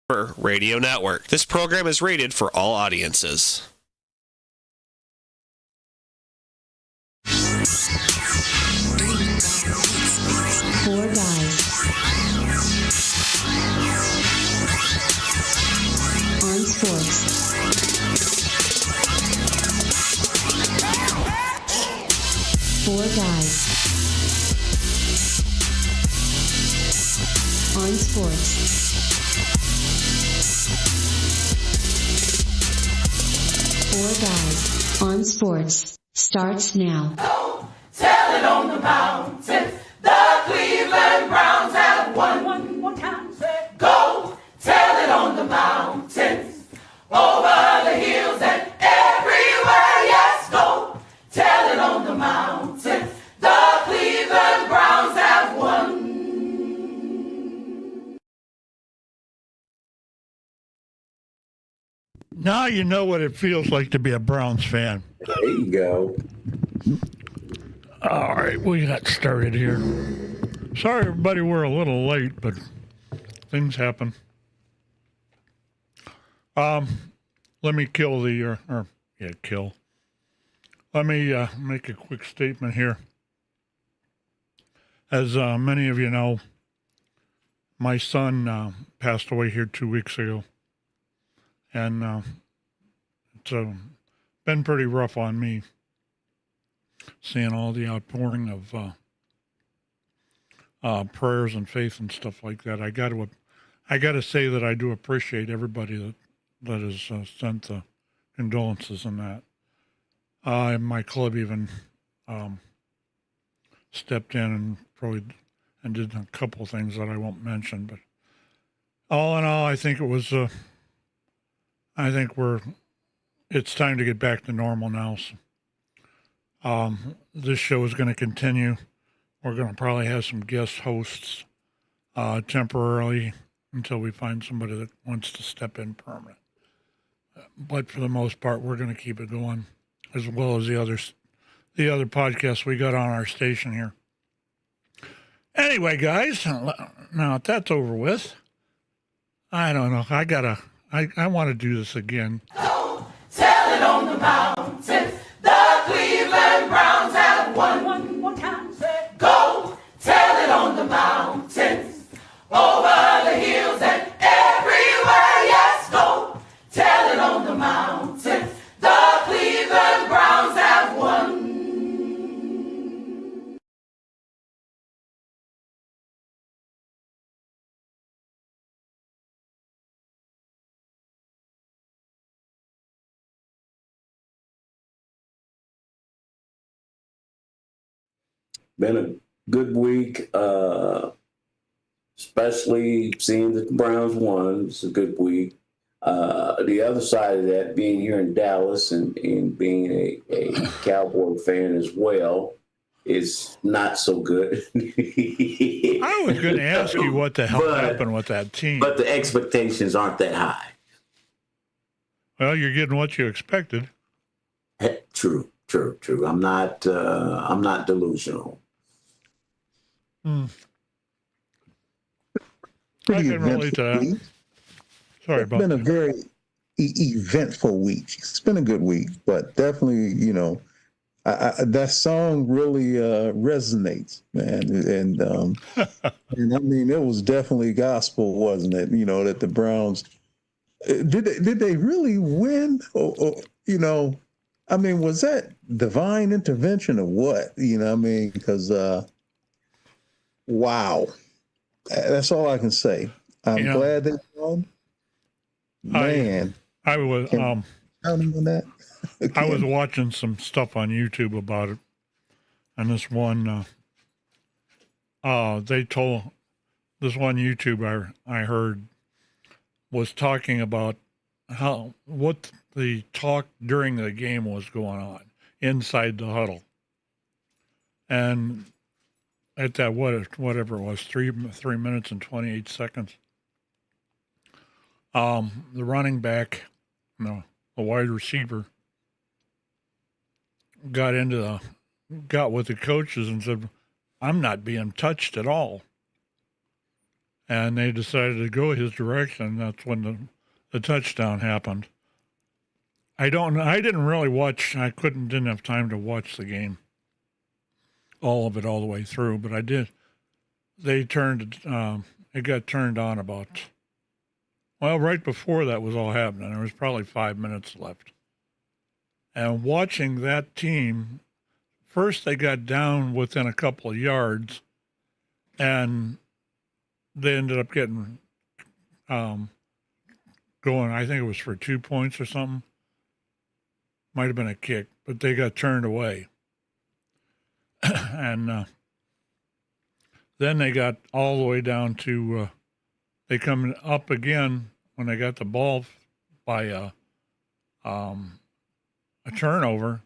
Radio Network. This program is rated for all audiences. Four guys on sports. Four guys on sports. Four guys on sports starts now. Go tell it on the mountains. The Cleveland Browns have won. One more time, say. Go tell it on the mountains. Over the hills and everywhere. Yes, go tell it on the mountains. The Cleveland Browns have won. Now you know what it feels like to be a Browns fan. There you go. All right, we got started here. Sorry, everybody, we're a little late, but things happen. Let me kill the, kill. Let me make a quick statement here. As many of you know, my son passed away here 2 weeks ago. And it's been pretty rough on me, seeing all the outpouring of prayers and faith and stuff like that. I got to say that I do appreciate everybody that has sent the condolences and that. My club even stepped in and did a couple things that I won't mention. But all in all, I think it was. It's time to get back to normal now. So, this show is going to continue. We're going to probably have some guest hosts temporarily until we find somebody that wants to step in permanent. But for the most part, we're going to keep it going, as well as the other podcasts we got on our station here. Anyway, guys, now that's over with. I don't know. I want to do this again. Go tell it on the mountains. The Cleveland Browns have won. One more time, say. Go tell it on the mountains. Over the hills and everywhere. Yes, go tell it on the mountains. The Cleveland Browns have won. Been a good week, especially seeing that the Browns won. It's a good week. The other side of that, being here in Dallas and being a Cowboy fan as well, is not so good. I was going to ask you what the hell happened with that team. But the expectations aren't that high. Well, you're getting what you expected. True. I'm not delusional. I can relate to that. Sorry about that. It's been a very eventful week. It's been a good week, but definitely, that song really resonates, man. And and I mean, it was definitely gospel, wasn't it? That the Browns did they really win? Or I mean, was that divine intervention or what? Because wow, that's all I can say. I'm glad they won. Man, I was on that. I was watching some stuff on YouTube about it, and this one this one YouTuber I heard was talking about what the talk during the game was going on inside the huddle, and at that whatever it was 3 minutes and 28 seconds, the running back, the wide receiver, got with the coaches and said, "I'm not being touched at all." and they decided to go his direction. That's when the touchdown happened. I didn't really watch. Didn't have time to watch the game, all of it, all the way through. But I did. They turned. It got turned on right before that was all happening. There was probably 5 minutes left. And watching that team, first they got down within a couple of yards, and they ended up getting going. I think it was for 2 points or something. Might have been a kick, but they got turned away. And then they got all the way down to, they come up again when they got the ball by a turnover.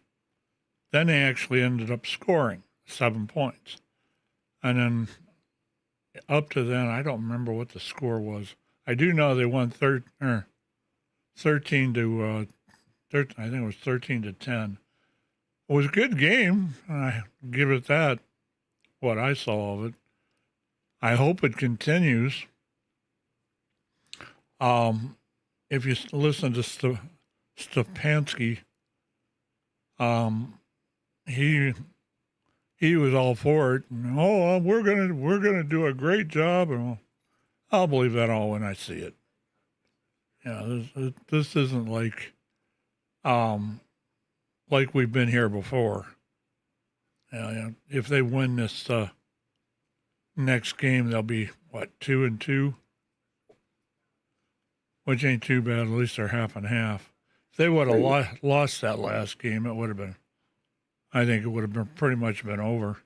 Then they actually ended up scoring 7 points. And then up to then, I don't remember what the score was. I do know they won 13 to, I think it was 13 to 10. It was a good game. I give it that, what I saw of it. I hope it continues. If you listen to Stefanski, he was all for it. And, we're gonna do a great job, and I'll believe that all when I see it. Yeah, this isn't like we've been here before. If they win this next game, they'll be 2-2, which ain't too bad. At least they're half and half. If they would have lost that last game, it would have been. I think it would have been pretty much been over.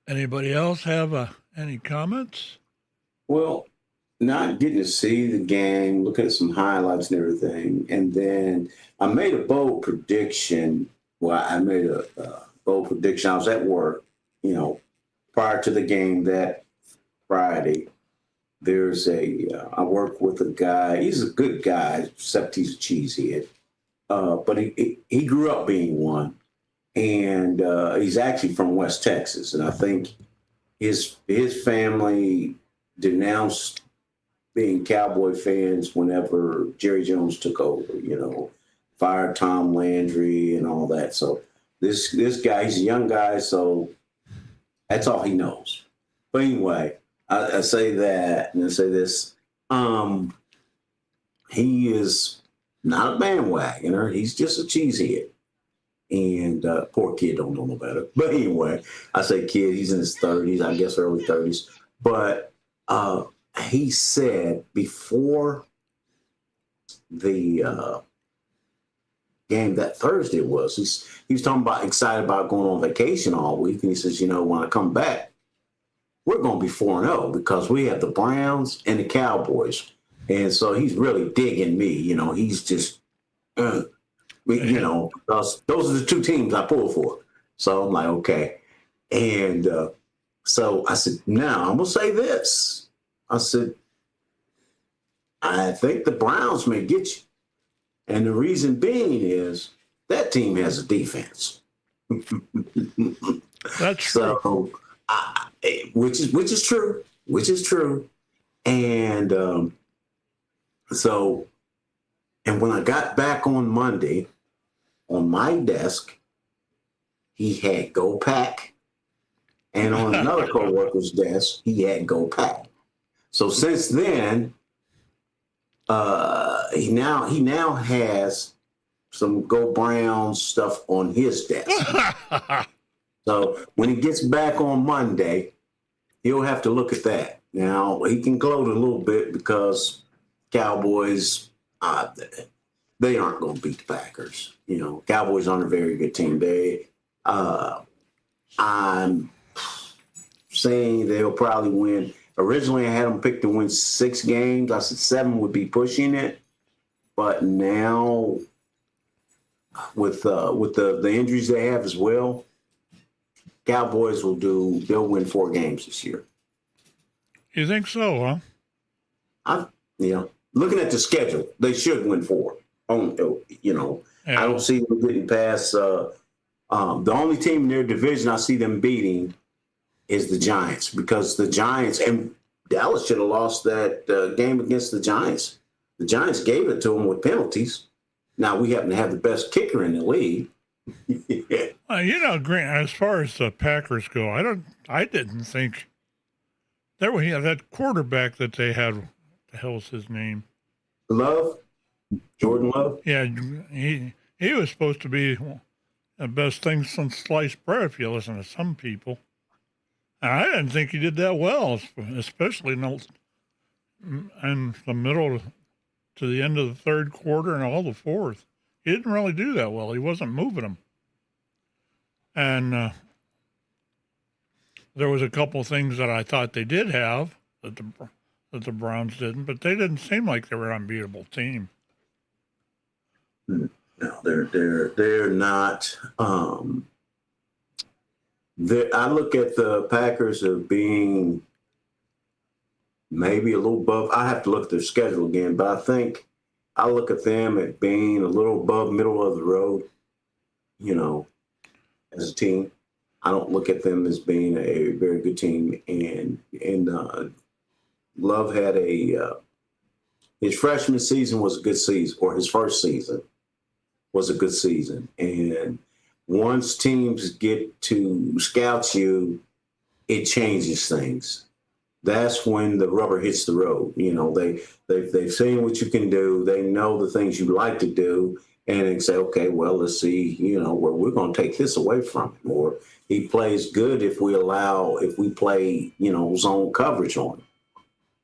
Anybody else have any comments? Well, not getting to see the game, looking at some highlights and everything. And then I made a bold prediction. Well, I made a bold prediction. I was at work, prior to the game that Friday. I work with a guy. He's a good guy, except he's a cheesehead. But he grew up being one. And he's actually from West Texas. And I think his family denounced being Cowboy fans whenever Jerry Jones took over, fired Tom Landry and all that. So this guy, he's a young guy, so that's all he knows. But anyway, I say that, and I say this. He is not a bandwagoner. He's just a cheesehead. And poor kid don't know no better. But anyway, I say kid, he's in his 30s, I guess early 30s. But he said before the game that Thursday was, he was talking about excited about going on vacation all week. And he says, when I come back, we're going to be 4-0 because we have the Browns and the Cowboys. And so he's really digging me. He's just, because those are the two teams I pull for. So I'm like, okay. And so I said, now I'm going to say this. I said, I think the Browns may get you. And the reason being is that team has a defense. That's true. So, which is true. And and when I got back on Monday, on my desk, he had Go Pack. And on another coworker's desk, he had Go Pack. So since then, he now has some Go Browns stuff on his desk. So when he gets back on Monday, he'll have to look at that. Now, he can gloat a little bit because Cowboys, they aren't going to beat the Packers. Cowboys aren't a very good team. I'm saying they'll probably win. Originally, I had them picked to win 6 games. I said 7 would be pushing it. But now, with the injuries they have as well, Cowboys they'll win 4 games this year. You think so, huh? Looking at the schedule, they should win 4. Yeah. I don't see them getting past the only team in their division I see them beating is the Giants, because the Giants, and Dallas should have lost that game against the Giants. The Giants gave it to them with penalties. Now we happen to have the best kicker in the league. Grant, as far as the Packers go, I didn't think there was that quarterback that they had. What the hell's his name? Love, Jordan Love. Yeah, he was supposed to be the best thing since sliced bread, if you listen to some people. And I didn't think he did that well, especially in the middle to the end of the third quarter and all the fourth. He didn't really do that well. He wasn't moving them. And there was a couple of things that I thought they did have that the Browns didn't, but they didn't seem like they were an unbeatable team. No, they're not. I look at the Packers as being maybe a little above. I have to look at their schedule again, but I think I look at them at being a little above middle of the road, as a team. I don't look at them as being a very good team. And Love had his freshman season was a good season, or his first season was a good season. And once teams get to scout you, it changes things. That's when the rubber hits the road. They've seen what you can do. They know the things you like to do, and they say, okay, well, let's see, where we're going to take this away from him. Or he plays good if we play, zone coverage on him.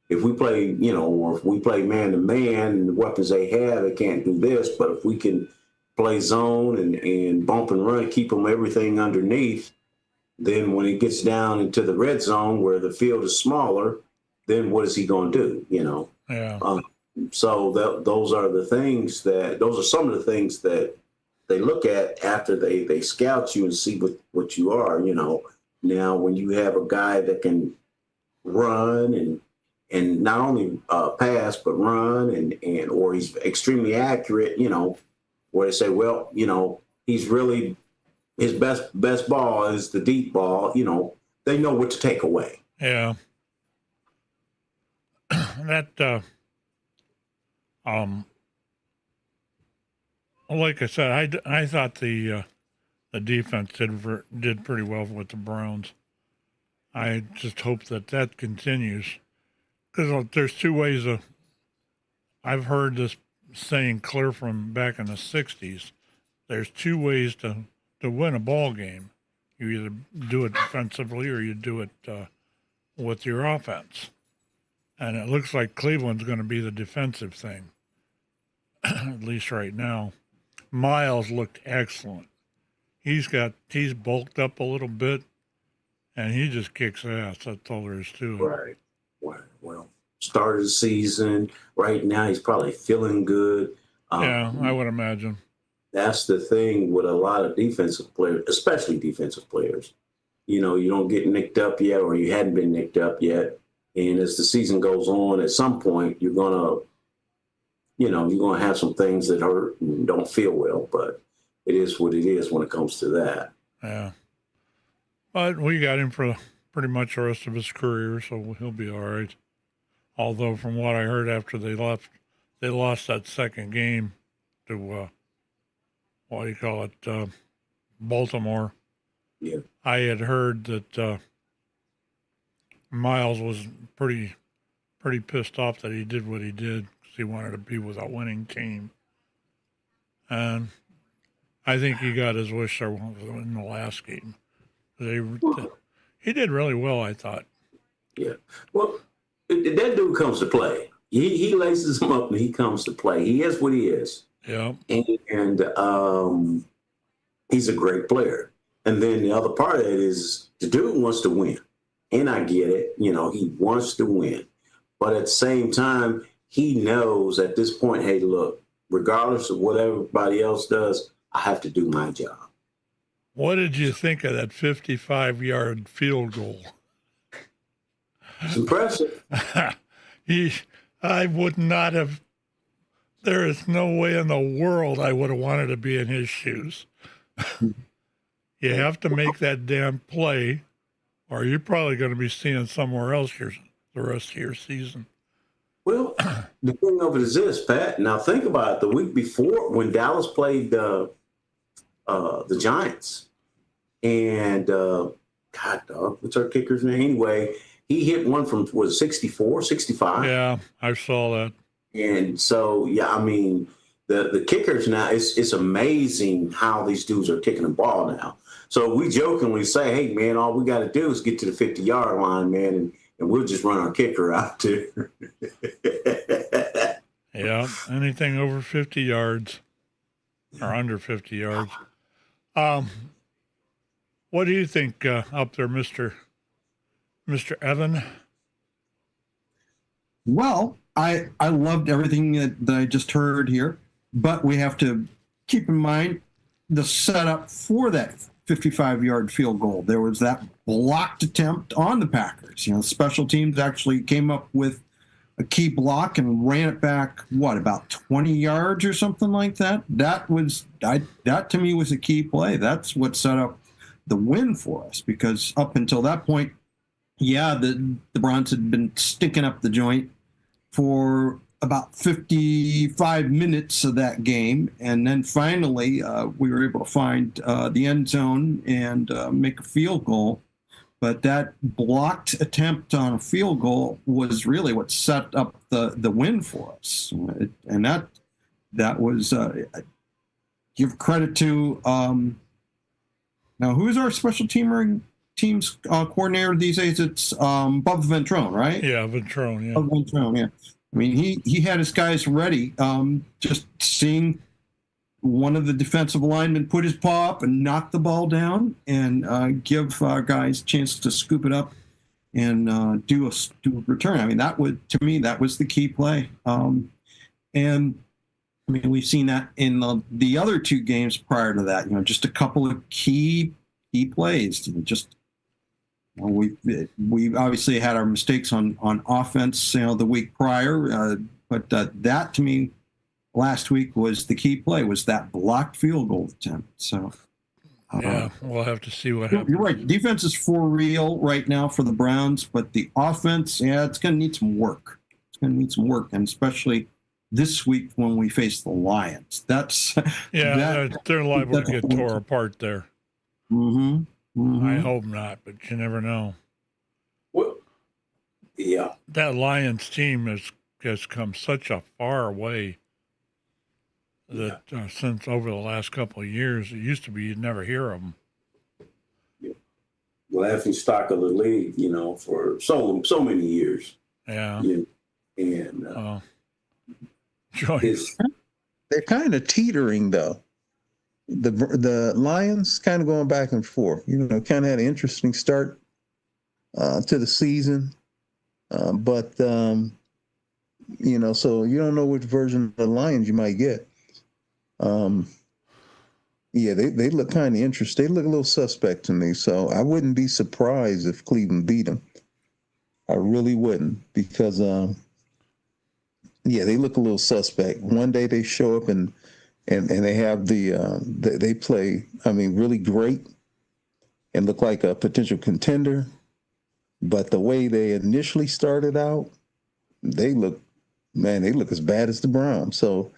If we play, or if we play man to man, and the weapons they have, they can't do this. But if we can play zone and bump and run, keep them everything underneath, then when it gets down into the red zone where the field is smaller, then what is he going to do? Yeah. So those are some of the things that they look at after they scout you and see what you are. Now when you have a guy that can run and not only pass but run and or he's extremely accurate, where they say, well, he's really his best ball is the deep ball. They know what to take away. Yeah. That like I said, I thought the defense did pretty well with the Browns. I just hope that continues, because there's two ways I've heard this saying clear from back in the 60s. There's two ways to win a ball game. You either do it defensively or you do it with your offense. And it looks like Cleveland's going to be the defensive thing, at least right now. Miles looked excellent. He's bulked up a little bit, and he just kicks ass. That's all there is to it. Right. Well, start of the season. Right now, he's probably feeling good. Yeah, I would imagine. That's the thing with a lot of defensive players, especially defensive players. You don't get nicked up yet, or you hadn't been nicked up yet. And as the season goes on, at some point, you're gonna have some things that hurt and don't feel well. But it is what it is when it comes to that. Yeah. But we got him for pretty much the rest of his career, so he'll be all right. Although from what I heard after they lost that second game to Baltimore. Yeah. I had heard that Miles was pretty pissed off that he did what he did because he wanted to be with a winning team. And I think he got his wish there in the last game. He did really well, I thought. Yeah. Well, that dude comes to play. He laces him up and he comes to play. He is what he is. Yeah. And he's a great player. And then the other part of it is the dude wants to win. And I get it. He wants to win. But at the same time, he knows at this point, hey, look, regardless of what everybody else does, I have to do my job. What did you think of that 55-yard field goal? It's impressive. I would not have. There is no way in the world I would have wanted to be in his shoes. You have to make that damn play, or you're probably going to be seeing somewhere else the rest of your season. Well, the thing of it is this, Pat. Now think about it. The week before, when Dallas played the Giants, and God, dog, what's our kicker's name? Anyway, he hit one from, was 64, 65? Yeah, I saw that. And so, yeah, I mean, the kickers now, it's amazing how these dudes are kicking the ball now. So we jokingly say, hey, man, all we got to do is get to the 50-yard line, man, and we'll just run our kicker out there. Yeah, anything over 50 yards or under 50 yards. What do you think up there, Mr. Evan? Well, I loved everything that I just heard here, but we have to keep in mind the setup for that 55-yard field goal. There was that blocked attempt on the Packers. You know, special teams actually came up with a key block and ran it back, about 20 yards or something like that. That to me was a key play. That's what set up the win for us, because up until that point, yeah, the Browns had been sticking up the joint for about 55 minutes of that game. And then finally, we were able to find the end zone and make a field goal. But that blocked attempt on a field goal was really what set up the win for us. And that was, give credit to, now who is our special teams coordinator these days? It's Bob Ventrone, right? Yeah, Ventrone, yeah. Bob Ventrone, yeah. I mean, he had his guys ready, just seeing one of the defensive linemen put his paw up and knock the ball down and give guys a chance to scoop it up and do a return. I mean, that was the key play. And I mean, we've seen that in the other two games prior to that. You know, just a couple of key plays. We obviously had our mistakes on offense, the week prior, but that to me last week was the key play, was that blocked field goal attempt. So yeah, we'll have to see what happens. You're right. Defense is for real right now for the Browns, but the offense, it's going to need some work. And especially this week when we face the Lions. They're liable to get tore apart there. Mm-hmm. Mm-hmm. I hope not, but you never know. Well, yeah. That Lions team has come such a far way that since over the last couple of years, it used to be you'd never hear of them. Yeah. Laughing stock of the league, for so many years. Yeah. And they're kind of teetering though. The Lions kind of going back and forth. Kind of had an interesting start to the season, but so you don't know which version of the Lions you might get. They look kind of interesting. They look a little suspect to me, so I wouldn't be surprised if Cleveland beat them. I really wouldn't, because they look a little suspect. One day they show up and they have they play, really great and look like a potential contender. But the way they initially started out, they look as bad as the Browns. So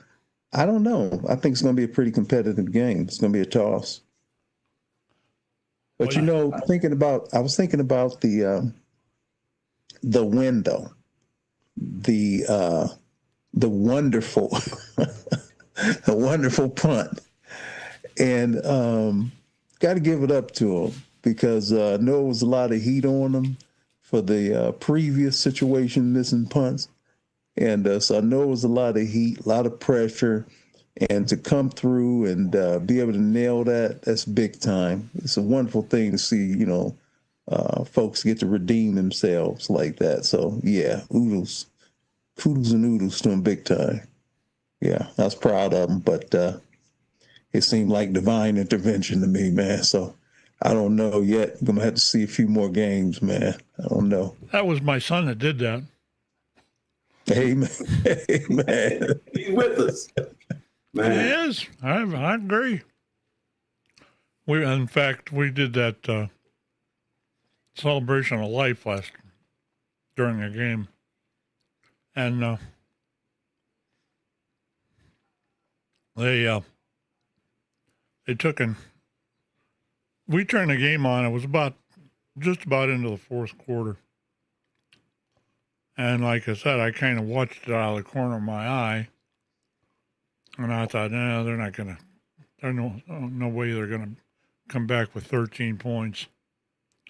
I don't know. I think it's going to be a pretty competitive game. It's going to be a toss. But I was thinking about the win though. The wonderful a wonderful punt. And got to give it up to him, because I know it was a lot of heat on him for the previous situation, missing punts. And so I know it was a lot of heat, a lot of pressure. And to come through and be able to nail that's big time. It's a wonderful thing to see, folks get to redeem themselves like that. So, yeah, kudos and oodles to him big time. Yeah, I was proud of him, but it seemed like divine intervention to me, man. So I don't know yet. I'm going to have to see a few more games, man. I don't know. That was my son that did that. Amen. Amen. He's with us. Man. He is. I agree. In fact, we did that celebration of life during a game, and they took and we turned the game on. It was just about into the fourth quarter, and like I said, I kind of watched it out of the corner of my eye, and I thought, no, they're not gonna. There's no way they're gonna come back with 13 points.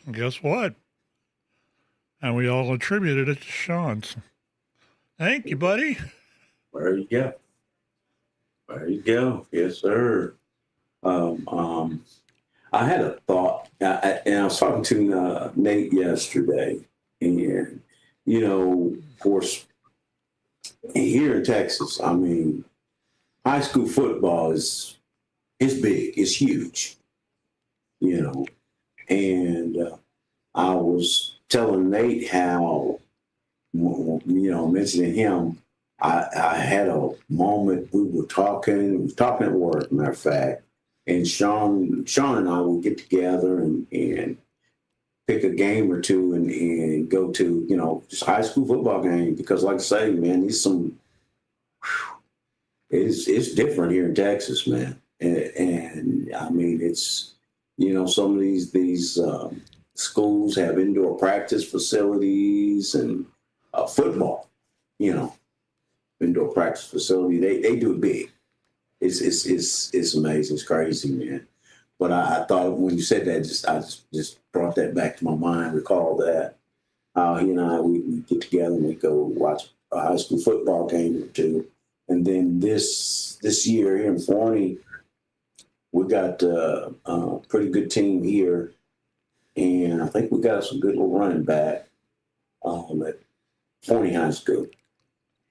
And guess what? And we all attributed it to Sean. So, thank you, buddy. There you go. There you go. Yes, sir. I had a thought, and I was talking to Nate yesterday, and of course, here in Texas, I mean, high school football is big, it's huge, and I was telling Nate how, mentioning him, I had a moment, we were talking at work, matter of fact, and Sean and I would get together and pick a game or two and go to, just high school football game, because like I say, man, it's different here in Texas, man. And I mean, it's, some of these schools have indoor practice facilities and football, indoor practice facility. They do it big. It's amazing. It's crazy, man. But I thought when you said that, I just brought that back to my mind, recall that. He and I, we get together and we go watch a high school football game or two. And then this year here in Forney, we got a pretty good team here. And I think we got some good little running back at Forney High School.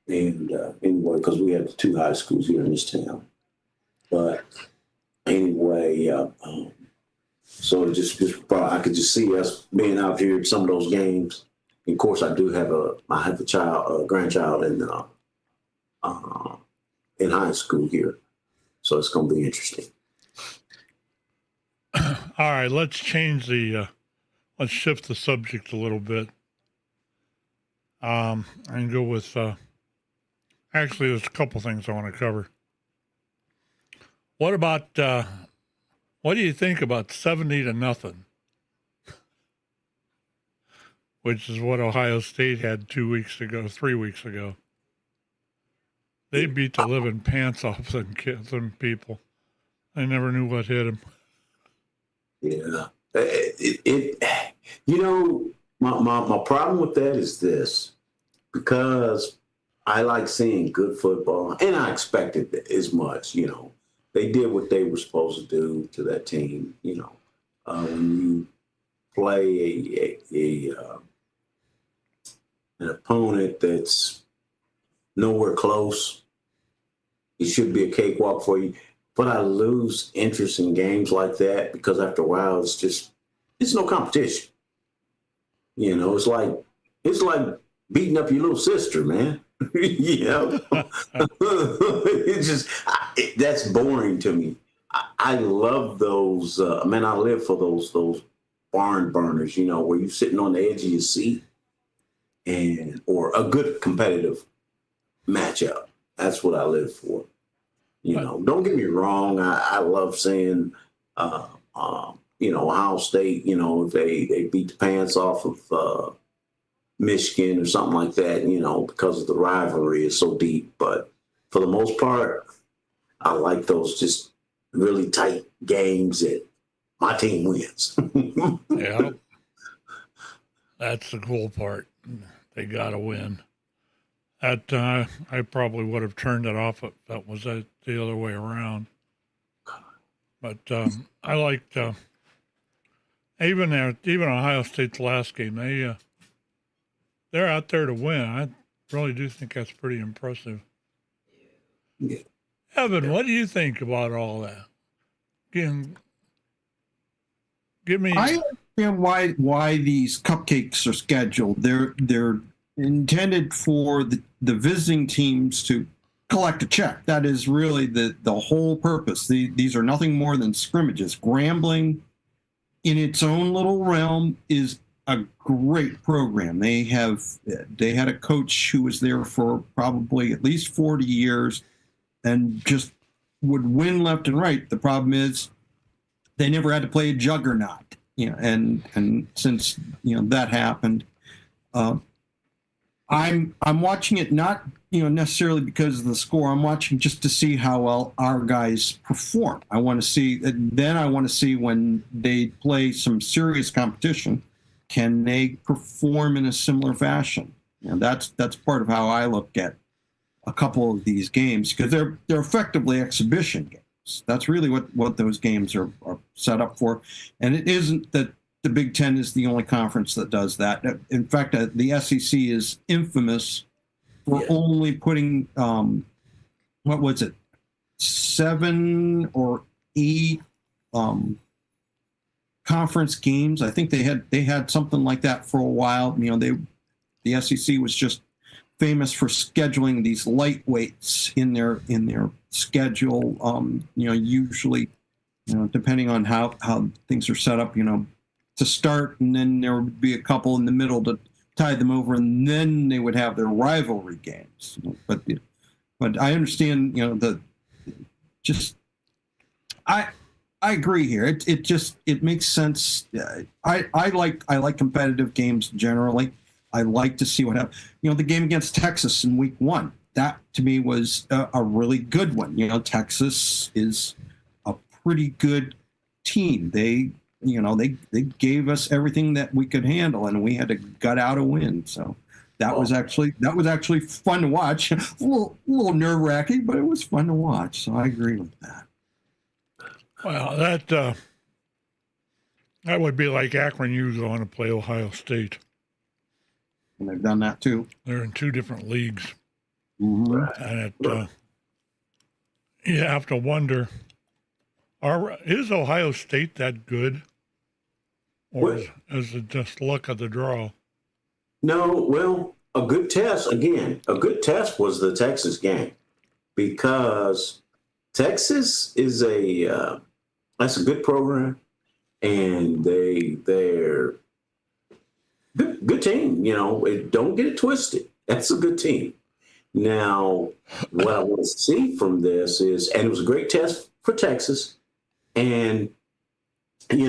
And anyway, because we have 2 high schools here in this town. But anyway, so it just I could just see us being out here at some of those games. And of course, I have a grandchild in high school here, so it's going to be interesting. All right, let's change let's shift the subject a little bit, and go with. Actually, there's a couple things I want to cover. What about, what do you think about 70-0? Which is what Ohio State had 3 weeks ago. They beat the living pants off them people. I never knew what hit them. Yeah. My problem with that is this, because I like seeing good football, and I expected as much, They did what they were supposed to do to that team, when you play an opponent that's nowhere close, it should be a cakewalk for you. But I lose interest in games like that because after a while, it's no competition. It's like beating up your little sister, man. That's boring to me. I love those. I live for those barn burners, where you're sitting on the edge of your seat, or a good competitive matchup. That's what I live for. Don't get me wrong. I love seeing, Ohio State. If they beat the pants off of Michigan or something like that, because of the rivalry is so deep. But for the most part, I like those just really tight games that my team wins. Yeah. That's the cool part. They got to win. I probably would have turned it off if that was the other way around. But I liked even Ohio State's last game. They're out there to win. I really do think that's pretty impressive. Yeah. Evan, what do you think about all that? Give me. I understand why these cupcakes are scheduled. They're intended for the visiting teams to collect a check. That is really the whole purpose. These are nothing more than scrimmages. Grambling, in its own little realm, is a great program. They had a coach who was there for probably at least 40 years and just would win left and right. The problem is they never had to play a juggernaut, and since that happened, I'm watching it not necessarily because of the score. I'm watching just to see how well our guys perform. I want to see when they play some serious competition, can they perform in a similar fashion? That's part of how I look at a couple of these games, because they're effectively exhibition games. That's really what those games are set up for. And it isn't that the Big Ten is the only conference that does that. In fact, the SEC is infamous for only putting, 7 or 8 conference games. I think they had something like that for a while. The SEC was just famous for scheduling these lightweights in their schedule. Usually, depending on how things are set up, to start, and then there would be a couple in the middle to tide them over, and then they would have their rivalry games. But I understand, I agree here. It makes sense. I like competitive games generally. I like to see what happens. The game against Texas in week 1, that to me was a really good one. Texas is a pretty good team. They gave us everything that we could handle, and we had to gut out a win. So that was actually fun to watch. A little nerve-wracking, but it was fun to watch. So I agree with that. Well, that would be like Akron U going to play Ohio State. And they've done that too. They're in 2 different leagues. Mm-hmm. And you have to wonder, is Ohio State that good? Or is it just luck of the draw? No, well, a good test was the Texas game, because Texas is that's a good program, and they're good team. Don't get it twisted. That's a good team. Now, what I want to see from this is, and it was a great test for Texas, and and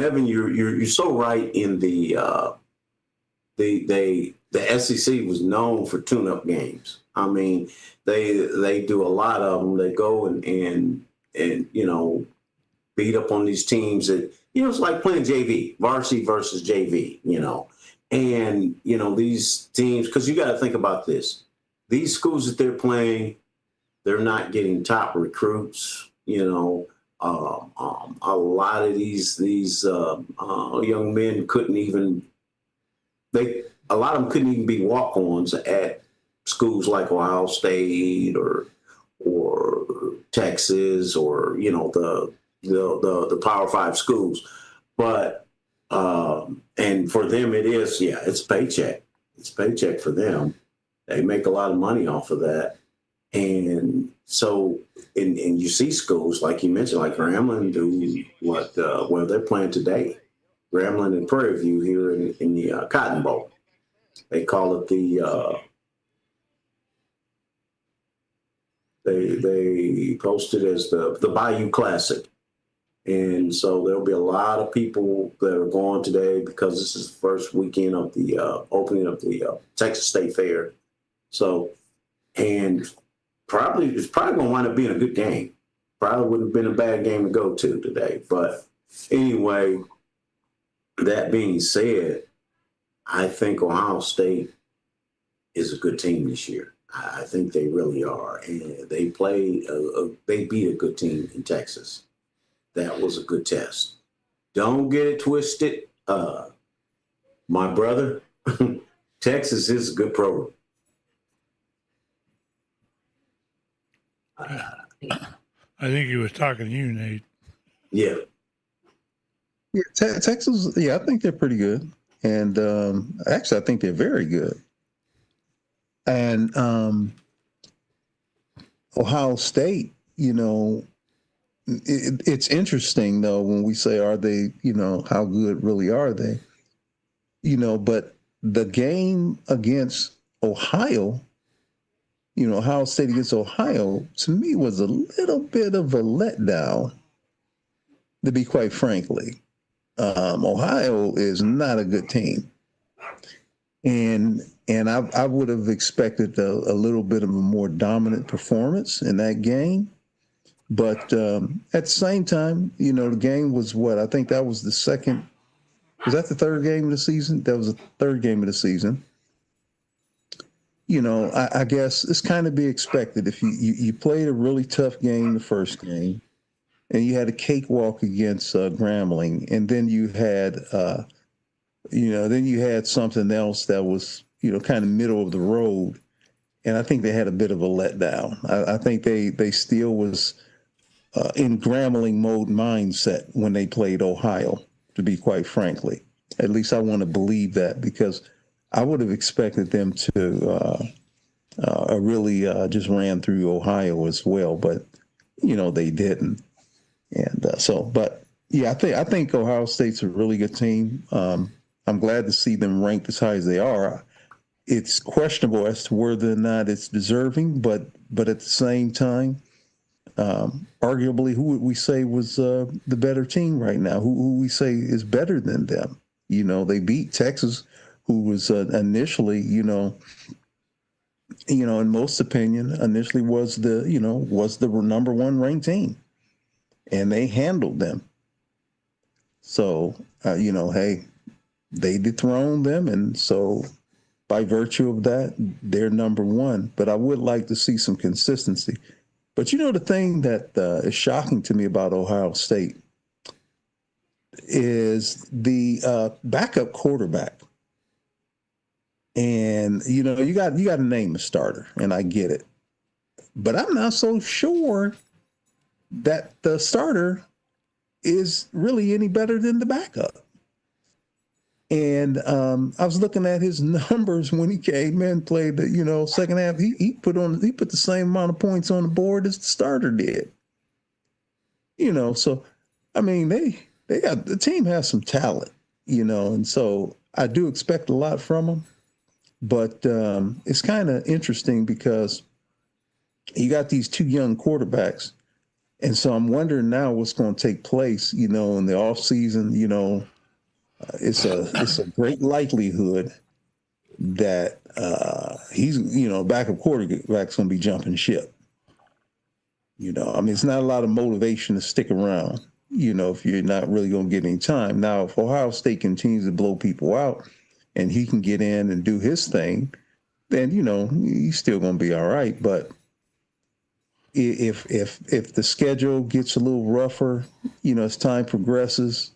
Evan, you're so right in the SEC was known for tune-up games. I mean, they do a lot of them. They go and beat up on these teams that it's like playing JV, varsity versus JV. And these teams, because you got to think about this. These schools that they're playing, they're not getting top recruits. A lot of these young men couldn't even be walk-ons at schools like Ohio State or Texas or the Power 5 schools. But and for them it's paycheck. It's paycheck for them. They make a lot of money off of that. And so, and you see schools like you mentioned, like Grambling, do where they're playing today. Grambling and Prairie View here in the Cotton Bowl. They call it they post it as the Bayou Classic. And so there'll be a lot of people that are going today because this is the first weekend of the opening of the Texas State Fair. So, and it's probably going to wind up being a good game. Probably wouldn't have been a bad game to go to today. But anyway, that being said, I think Ohio State is a good team this year. I think they really are. And they they beat a good team in Texas. That was a good test. Don't get it twisted. My brother, Texas is a good program. I think he was talking to you, Nate. Yeah. Yeah, Texas, I think they're pretty good. And actually, I think they're very good. And Ohio State, it's interesting, though, when we say, are they, how good really are they? but the game against Ohio, Ohio State against Ohio, to me was a little bit of a letdown, to be quite frankly. Ohio is not a good team. And I would have expected a little bit of a more dominant performance in that game. But at the same time, the game was what? I think that was the second. Was that the third game of the season? That was the third game of the season. I guess it's kind of be expected. If you played a really tough game the first game, and you had a cakewalk against Grambling, and then you had, something else that was, kind of middle of the road, and I think they had a bit of a letdown. I think they still was in Grambling mode mindset when they played Ohio, to be quite frankly. At least I want to believe that, because I would have expected them to really just ran through Ohio as well, but they didn't. And but yeah, I think Ohio State's a really good team. I'm glad to see them ranked as high as they are. It's questionable as to whether or not it's deserving, but at the same time, arguably, who would we say was the better team right now? Who we say is better than them? They beat Texas, who was initially, in most opinion, initially was the number one ranked team, and they handled them. So, hey, they dethroned them, and so by virtue of that, they're number one. But I would like to see some consistency. But the thing that is shocking to me about Ohio State is the backup quarterback. And you got to name a starter, and I get it, but I'm not so sure that the starter is really any better than the backup. And I was looking at his numbers when he came in, played the second half. He put the same amount of points on the board as the starter did. So I mean they got, the team has some talent, and so I do expect a lot from them. But it's kind of interesting because you got these two young quarterbacks, and so I'm wondering now what's going to take place, in the off season. It's a great likelihood that he's, backup quarterback's going to be jumping ship. I mean, it's not a lot of motivation to stick around, if you're not really going to get any time. Now, if Ohio State continues to blow people out and he can get in and do his thing, then, he's still going to be all right. But if the schedule gets a little rougher, as time progresses,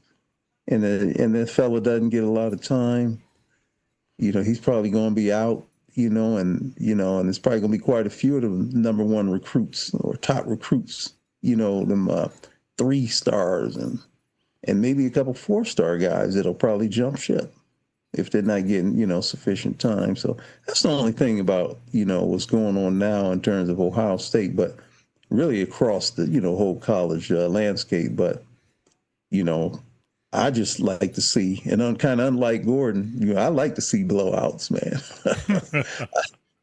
and the fella doesn't get a lot of time, he's probably going to be out, and it's probably going to be quite a few of the number one recruits or top recruits, them 3 stars and maybe a couple 4-star guys that'll probably jump ship if they're not getting, sufficient time. So that's the only thing about, what's going on now in terms of Ohio State, but really across the, whole college landscape. But, I just like to see, and kind of unlike Gordon, I like to see blowouts, man.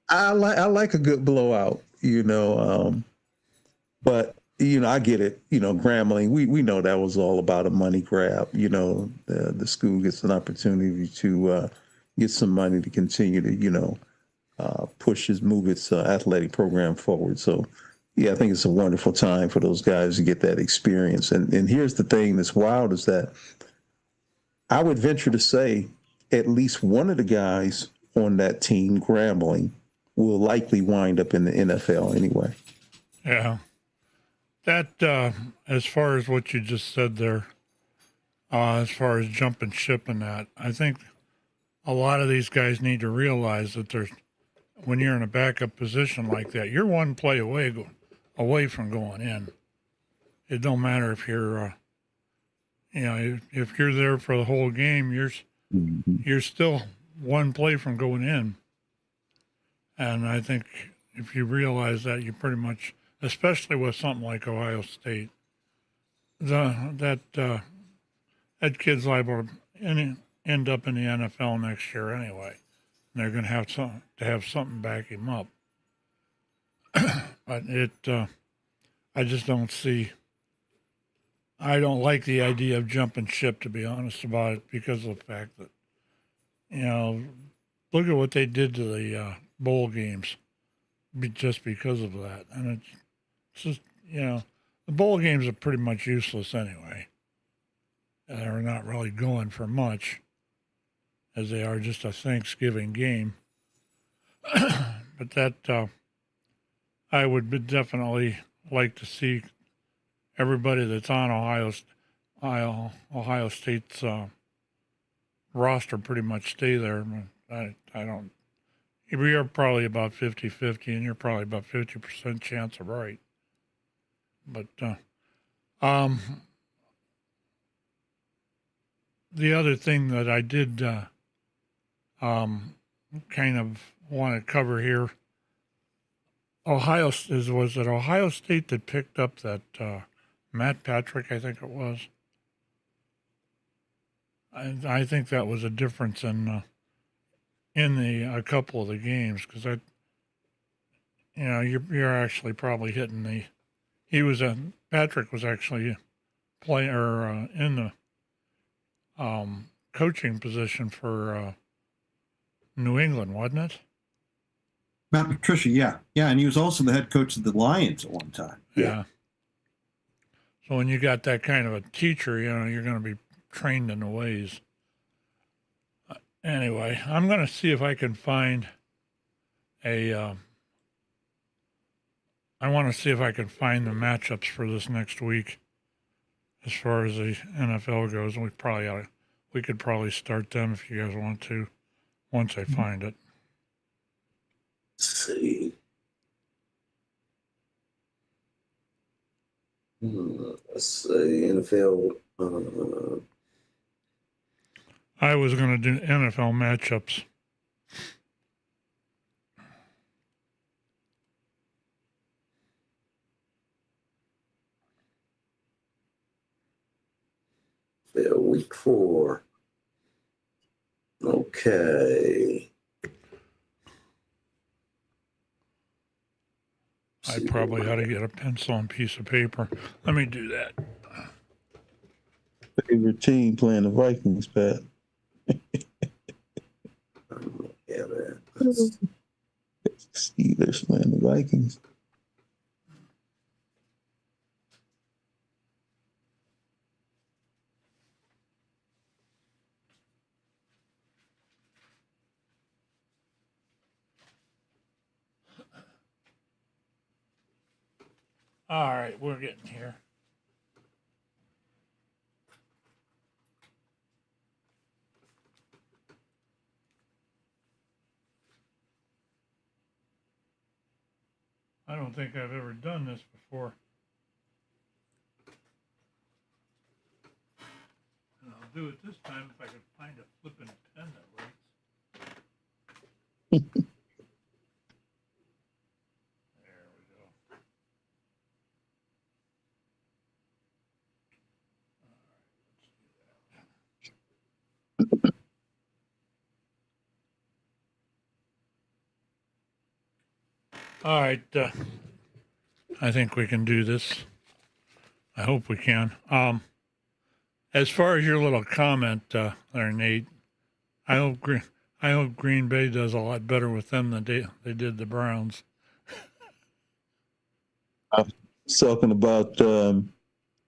I like a good blowout, but I get it. Grambling, we know that was all about a money grab. The school gets an opportunity to get some money to continue to move its athletic program forward. So yeah, I think it's a wonderful time for those guys to get that experience. And here's the thing that's wild is that I would venture to say at least one of the guys on that team, Grambling, will likely wind up in the NFL anyway. Yeah. That, as far as what you just said there, as far as jumping ship and that, I think a lot of these guys need to realize that when you're in a backup position like that, you're one play away from going in. It don't matter if you're, if you're there for the whole game, you're still one play from going in. And I think if you realize that, you pretty much, especially with something like Ohio State, that kid's liable to end up in the NFL next year anyway. And they're going to have something back him up. But I just don't see. I don't like the idea of jumping ship, to be honest about it, because of the fact that, look at what they did to the bowl games, just because of that. And it's just, the bowl games are pretty much useless anyway. They're not really going for much, as they are just a Thanksgiving game. But that, I would definitely like to see everybody that's on Ohio State's roster pretty much stay there. I don't. We are probably about 50-50, and you're probably about 50% chance of right. But the other thing that I did kind of want to cover here, was it Ohio State that picked up that Matt Patrick, I think it was. I think that was a difference in a couple of the games, because you're actually probably hitting Patrick was actually playing in the coaching position for New England, wasn't it? Matt Patricia, yeah, and he was also the head coach of the Lions at one time. Yeah. So when you got that kind of a teacher, you're going to be trained in the ways. Anyway, I'm going to see if I can find I want to see if I can find the matchups for this next week as far as the NFL goes. We could probably start them if you guys want to, once I find it. Let's see. Let's see. NFL. I was going to do NFL matchups. Week 4. Okay. I probably ought to get a pencil and piece of paper. Let me do that. Favorite team playing the Vikings, Pat. Yeah, man. Steelers playing the Vikings. All right, we're getting here. I don't think I've ever done this before. And I'll do it this time if I can find a flippin' pen that works. There we go. All right, I think we can do this. I hope we can. As far as your little comment there, Nate, I hope Green Bay does a lot better with them than they did the Browns. I was talking about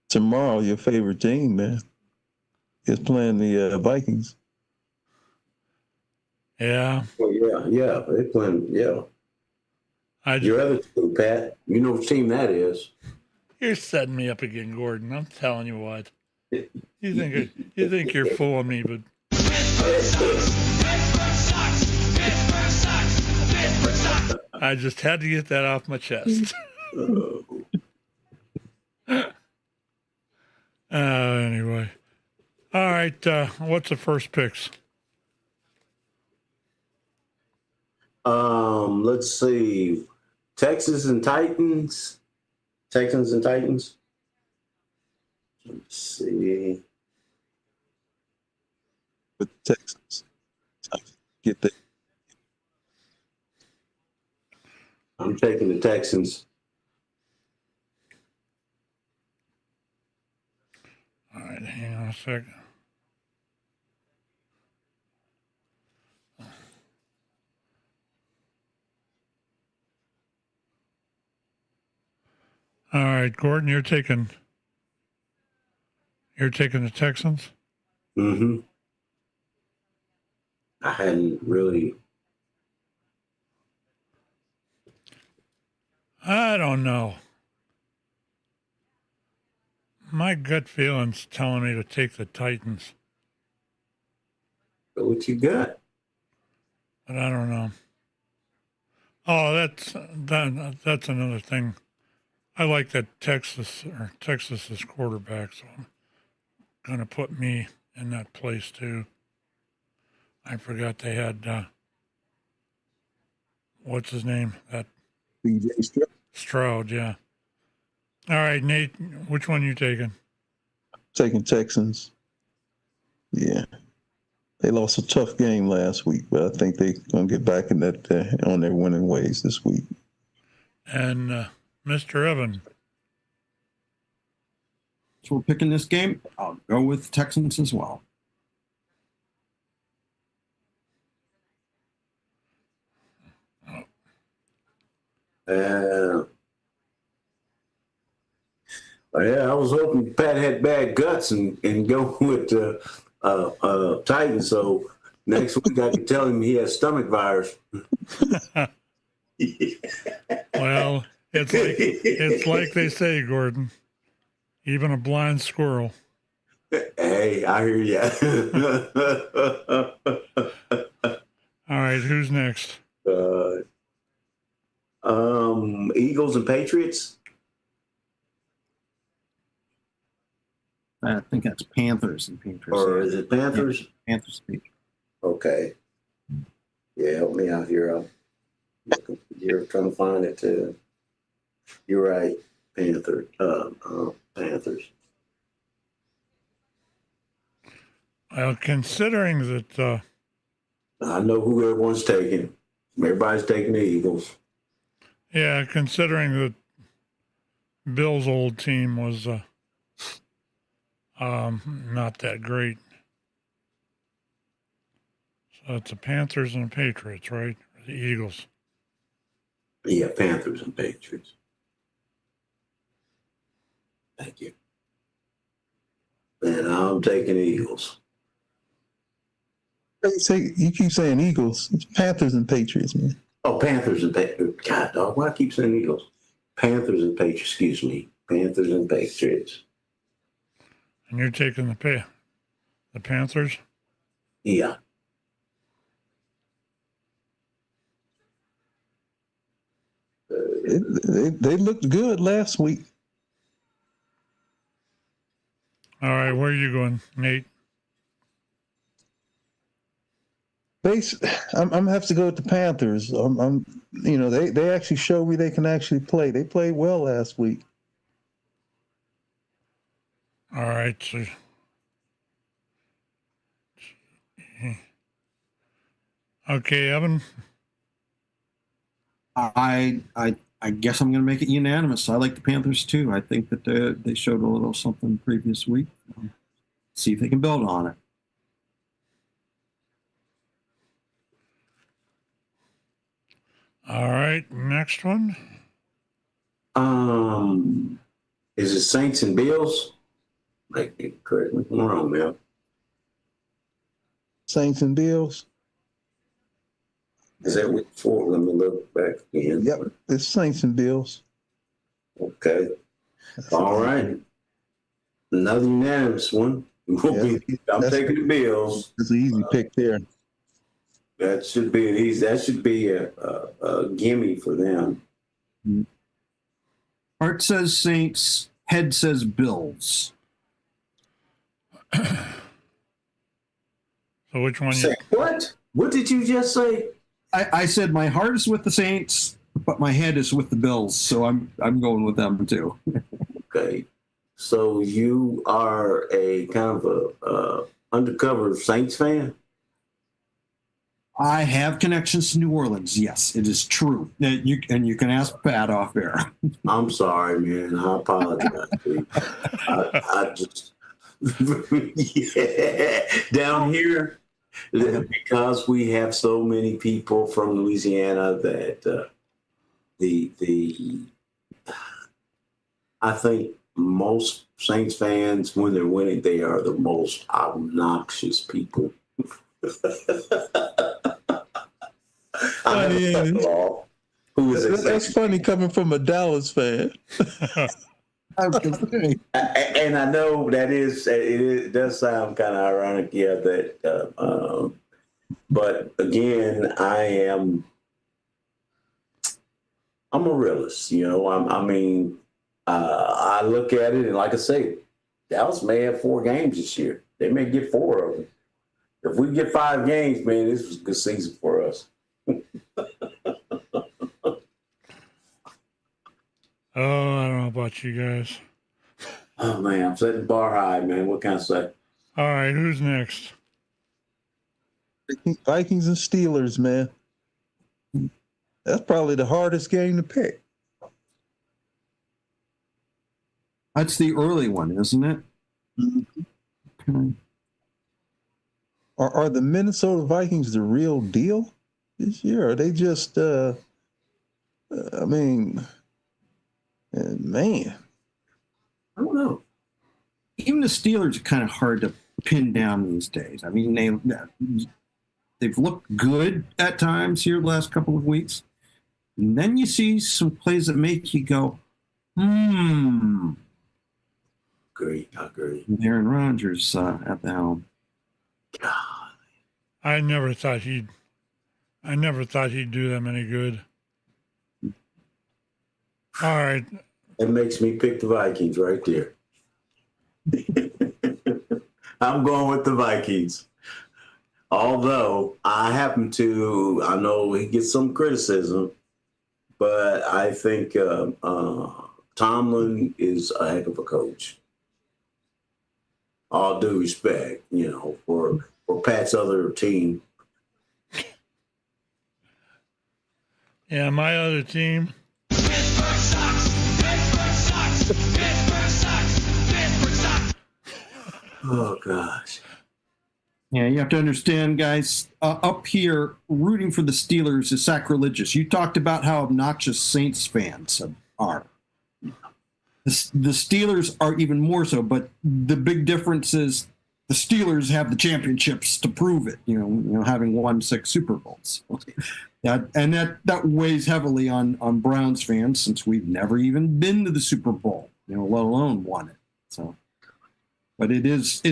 tomorrow. Your favorite team, man, is playing the Vikings. Yeah. Oh, yeah. They playing, yeah. Your other two, Pat, you know what team that is. You're setting me up again, Gordon. I'm telling you what. You think you're fooling me, but I just had to get that off my chest. Anyway. All right, what's the first picks? Let's see. Texans and Titans. Let's see. with the Texans. Get that. I'm taking the Texans. All right, hang on a second. All right, Gordon, you're taking the Texans. Mm-hmm. I hadn't really. I don't know. My gut feeling's telling me to take the Titans, What you got? but I don't know. Oh, that's another thing. I like that Texas is quarterback, so I'm gonna put me in that place too. I forgot they had what's his name? That BJ Stroud. Stroud, yeah. All right, Nate, which one you taking? Taking Texans. Yeah. They lost a tough game last week, but I think they're going to get back in that on their winning ways this week. And Mr. Evan. So we're picking this game. I'll go with Texans as well. Yeah, I was hoping Pat had bad guts and go with Titans. So next week I can tell him he has stomach virus. Well, it's like they say, Gordon. Even a blind squirrel. Hey, I hear ya. All right, who's next? Eagles and Patriots. I think that's Panthers and Patriots. Or is it Panthers? Yeah, Panthers and Patriots. Okay. Yeah, help me out here. You're trying to find it too. You're right. Panthers. Well, considering that I know who everyone's taking. Everybody's taking the Eagles. yeah, considering that Bill's old team was not that great. So it's the Panthers and the Patriots, right? Or the Eagles. Yeah, Panthers and Patriots. Thank you. And I'm taking the Eagles. You keep saying Eagles. It's Panthers and Patriots, man. Oh, Panthers and Patriots. God, dog, why I keep saying Eagles? Panthers and Patriots. Excuse me. Panthers and Patriots. And you're taking the Panthers? Yeah. They looked good last week. All right, where are you going, Nate? I'm gonna have to go with the Panthers. They actually showed me they can actually play. They played well last week. All right. So, okay, Evan. I guess I'm going to make it unanimous. I like the Panthers too. I think that they showed a little something previous week. See if they can build on it. All right, next one. Is it Saints and Bills? Correct me if I'm wrong, man. Saints and Bills. Is that week 4? Let me look back again. Yep, it's Saints and Bills. Okay. All right. Another unanimous one. I'm taking the Bills. It's an easy pick there. That should be a gimme for them. Heart says Saints. Head says Bills. So which one? Say what? What did you just say? I said my heart is with the Saints, but my head is with the Bills, so I'm going with them too. Okay, so you are a kind of undercover Saints fan? I have connections to New Orleans. Yes, it is true. You can ask Pat off air. I'm sorry, man. I apologize. I just yeah. Down here, because we have so many people from Louisiana that I think most Saints fans, when they're winning, they are the most obnoxious people. Who is That's funny coming from a Dallas fan. And I know it does sound kind of ironic, yeah. But again, I'm a realist, you know. I look at it, and like I say, Dallas may have 4 games this year. They may get 4 of them. If we get 5 games, man, this was a good season for us. Oh, I don't know about you guys. Oh man, I'm setting the bar high, man. What can I say? All right, who's next? Vikings and Steelers, man. That's probably the hardest game to pick. That's the early one, isn't it? Mm-hmm. Okay. Are the Minnesota Vikings the real deal this year? Are they just, man, I don't know. Even the Steelers are kind of hard to pin down these days. I mean, they've looked good at times here the last couple of weeks. And then you see some plays that make you go, I agree. Aaron Rodgers at the helm. God. I never thought he'd do them any good. All right. That makes me pick the Vikings right there. I'm going with the Vikings. Although I know he gets some criticism, but I think Tomlin is a heck of a coach. All due respect, you know, for Pat's other team. Yeah, my other team. Pittsburgh sucks. Pittsburgh sucks. Pittsburgh sucks. Pittsburgh sucks. Oh gosh. Yeah, you have to understand, guys, up here, rooting for the Steelers is sacrilegious. You talked about how obnoxious Saints fans are. The Steelers are even more so, but the big difference is the Steelers have the championships to prove it, you know, having won 6 Super Bowls. That weighs heavily on Browns fans since we've never even been to the Super Bowl, you know, let alone won it. So, but it's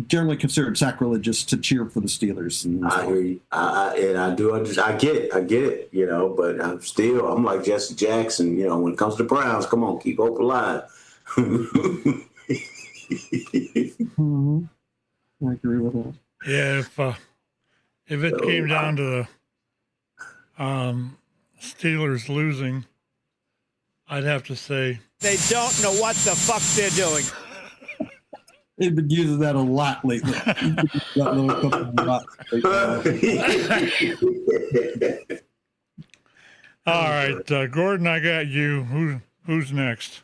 generally considered sacrilegious to cheer for the Steelers. I hear you. I do understand. I get it, you know, but I'm like Jesse Jackson, you know, when it comes to Browns, come on, keep hope alive. Mm-hmm. I agree with that. Yeah, if it came down to the Steelers losing, I'd have to say they don't know what the fuck they're doing. They've been using that a lot lately. all right, Gordon, I got you. Who's next?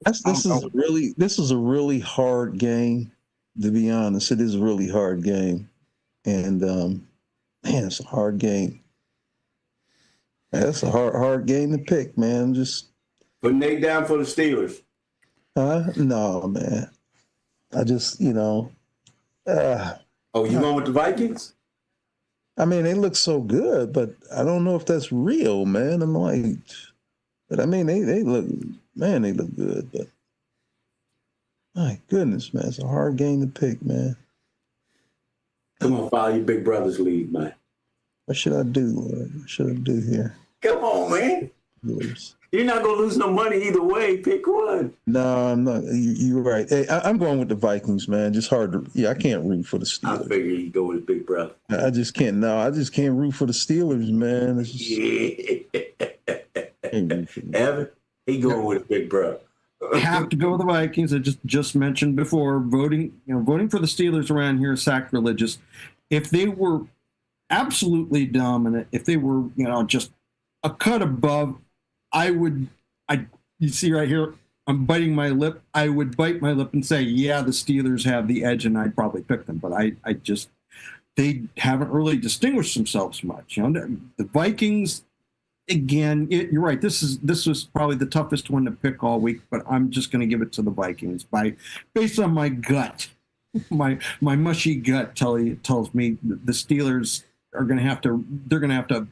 This is a really hard game, to be honest. It is a really hard game. And man, it's a hard game. That's a hard game to pick, man. Just put Nate down for the Steelers. No, man. I just, you know. You going with the Vikings? I mean, they look so good, but I don't know if that's real, man. I'm like, but I mean, they look good, but my goodness, man, it's a hard game to pick, man. Come on, follow your big brother's lead, man. What should I do? What should I do here? Come on, man. You're not going to lose no money either way. Pick one. No, I'm not. You're right. Hey, I'm going with the Vikings, man. Just hard to. Yeah, I can't root for the Steelers. I figure you go with big brother. I just can't. No, I just can't root for the Steelers, man. Evan, he going with big brother. have to go with the Vikings. I just mentioned before, voting for the Steelers around here is sacrilegious. If they were absolutely dominant, if they were, just a cut above, you see right here, I'm biting my lip. I would bite my lip and say, yeah, the Steelers have the edge, and I'd probably pick them. But they haven't really distinguished themselves much. The Vikings, again, you're right. This was probably the toughest one to pick all week, but I'm just going to give it to the Vikings based on my gut. My mushy gut tells me the Steelers are going to have to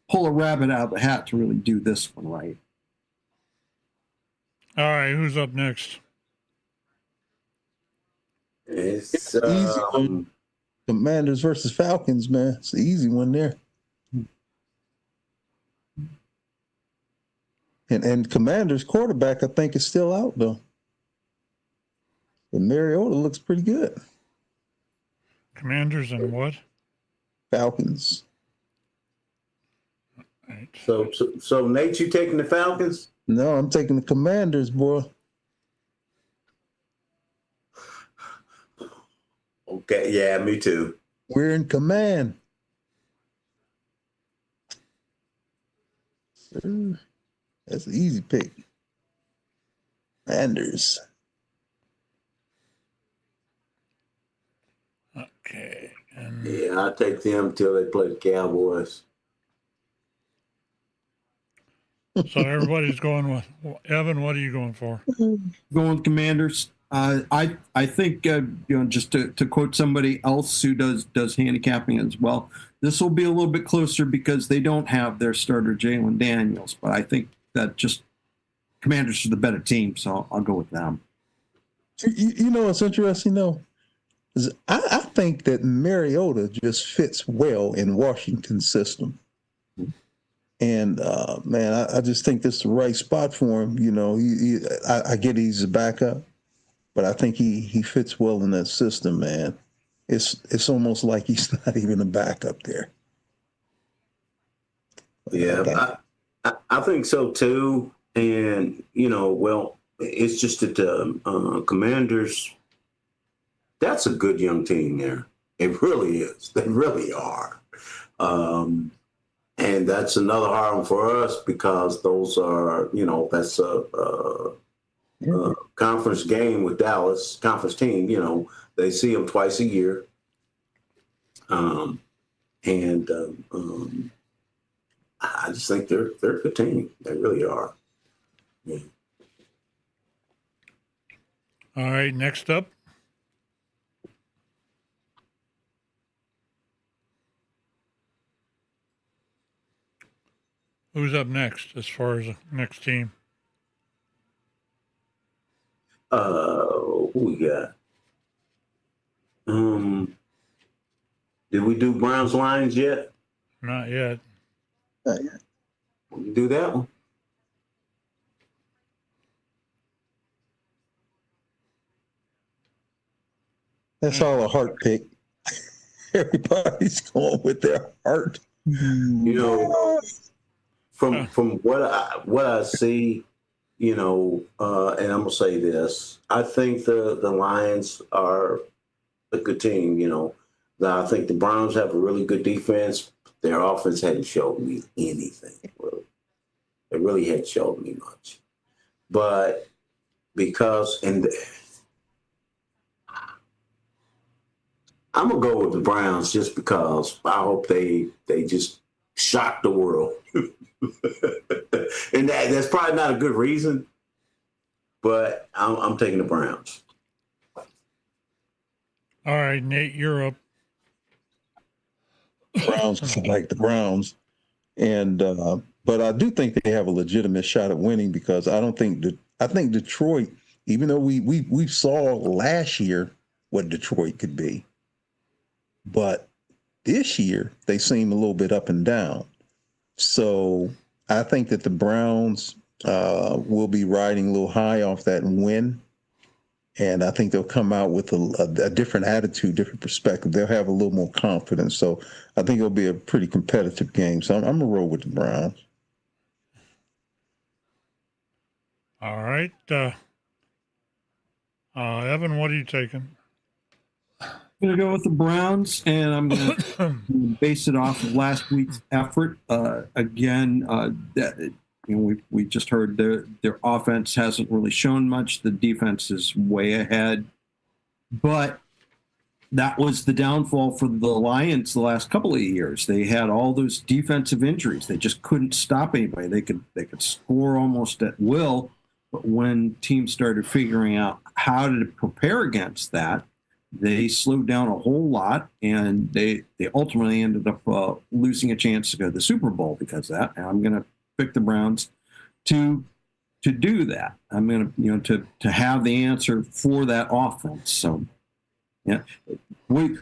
pull a rabbit out of the hat to really do this one right. All right, who's up next? It's Easy one. Commanders versus Falcons, man. It's an easy one there. And Commanders quarterback, I think, is still out though. But Mariota looks pretty good. Commanders and what? Falcons. Right. So Nate, you taking the Falcons? No, I'm taking the Commanders, boy. Okay, yeah, me too. We're in command. Sure. That's an easy pick. Commanders. Okay. And Yeah, I'll take them till they play the Cowboys. so everybody's going with Evan. What are you going for? Going with Commanders. I think just to quote somebody else who does handicapping as well, this will be a little bit closer because they don't have their starter Jalen Daniels, but I think that just Commanders are the better team, so I'll go with them. You know what's interesting though? Is I think that Mariota just fits well in Washington's system. And man, I just think this is the right spot for him. I get he's a backup, but I think he fits well in that system, man. It's almost like he's not even a backup there. Yeah, I think so too. And it's just that the Commanders, that's a good young team there. It really is. They really are. And that's another hard one for us because those are, that's a conference game with Dallas, conference team. They see them twice a year. I just think they're a good team. They really are. Yeah. All right, next up. Who's up next as far as the next team? Who we got? Did we do Browns Lions yet? Not yet. We do that one. That's all a heart pick. Everybody's going with their heart. From what I see, and I'm gonna say this: I think the Lions are a good team. I think the Browns have a really good defense. Their offense hadn't showed me anything. Really. It really hadn't showed me much. But I'm gonna go with the Browns just because I hope they just shock the world. And that's probably not a good reason, but I'm taking the Browns. All right, Nate, you're up. Browns like the Browns, and but I do think they have a legitimate shot at winning because I think Detroit, even though we saw last year what Detroit could be, but this year they seem a little bit up and down. So I think that the Browns will be riding a little high off that win. And I think they'll come out with a different attitude, different perspective. They'll have a little more confidence. So I think it'll be a pretty competitive game. So I'm going to roll with the Browns. All right. Evan, what are you taking? I'm going to go with the Browns, and I'm going to base it off of last week's effort. We just heard their offense hasn't really shown much. The defense is way ahead, but that was the downfall for the Lions the last couple of years. They had all those defensive injuries. They just couldn't stop anybody. They could score almost at will, but when teams started figuring out how to prepare against that, they slowed down a whole lot, and they ultimately ended up losing a chance to go to the Super Bowl because of that. And I'm going to pick the Browns to do that. I'm going to have the answer for that offense. So, yeah, we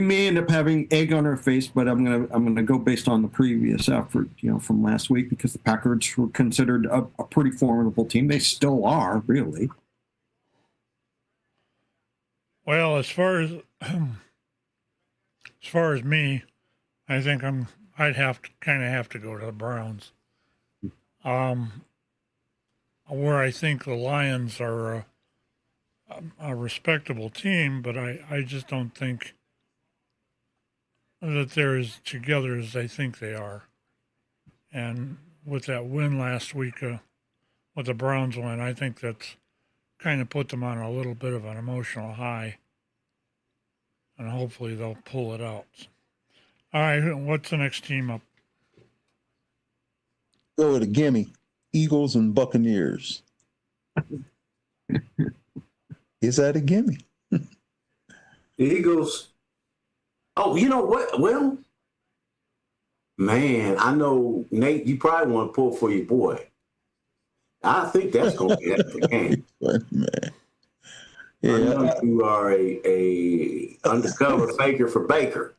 may end up having egg on our face, but I'm gonna go based on the previous effort, from last week, because the Packers were considered a pretty formidable team. They still are, really. Well, as far as me, I think I'd have to go to the Browns. Where I think the Lions are a respectable team, but I just don't think that they're as together as I think they are. And with that win last week, with the Browns win, I think that's kind of put them on a little bit of an emotional high. And hopefully they'll pull it out. All right, what's the next team up? Go with a gimme. Eagles and Buccaneers. Is that a gimme? The Eagles. Oh, you know what? Well, man, I know, Nate, you probably want to pull for your boy. I think that's going to be the game. Man. Yeah. I know you are a undercover faker for Baker.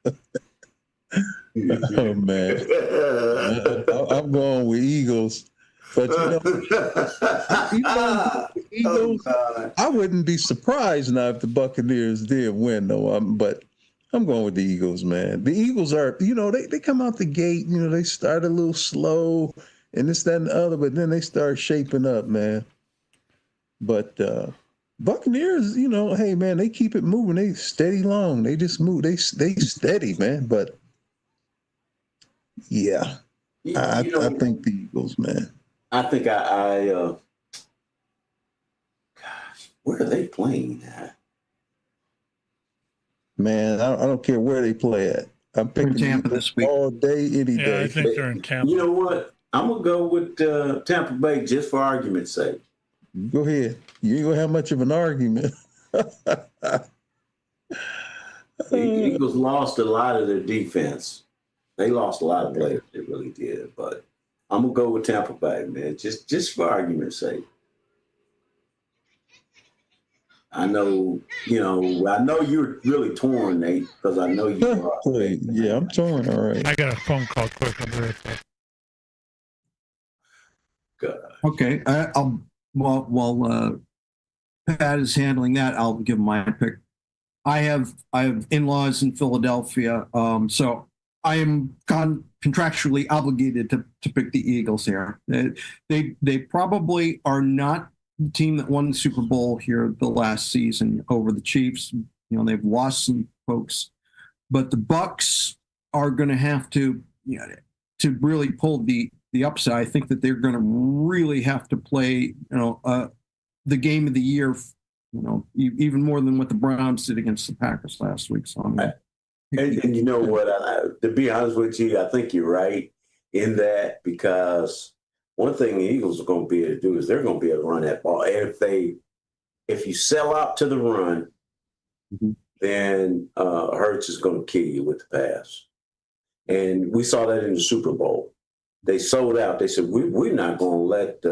Oh, man. I'm going with Eagles. But Eagles, I wouldn't be surprised now if the Buccaneers did win, though. But I'm going with the Eagles, man. The Eagles are, they come out the gate, they start a little slow and this, that, and the other, but then they start shaping up, man. But Buccaneers, hey, man, they keep it moving. They steady long. They just move. They steady, man. But, yeah, I think the Eagles, man. I think gosh, where are they playing at? Man, I don't care where they play at. I'm picking Tampa this week all day, any day. I think they're in Tampa. You know what? I'm going to go with Tampa Bay just for argument's sake. Go ahead. You ain't going to have much of an argument. The Eagles lost a lot of their defense. They lost a lot of players. They really did. But I'm going to go with Tampa Bay, man, just for argument's sake. I know you're really torn, Nate, because I know you are. Yeah, I'm torn. All right. I got a phone call quick. I'll be right back. God. Okay. While Pat is handling that, I'll give my pick. I have in-laws in Philadelphia, so I am contractually obligated to pick the Eagles here. They probably are not the team that won the Super Bowl here the last season over the Chiefs. They've lost some folks, but the Bucs are going to have to really pull the upside. I think that they're going to really have to play the game of the year, even more than what the Browns did against the Packers last week. So and you know what? To be honest with you, I think you're right in that, because one thing the Eagles are going to be able to do is they're going to be able to run that ball. And if you sell out to the run, then Hurts is going to kill you with the pass. And we saw that in the Super Bowl. They sold out. They said, we're not going to let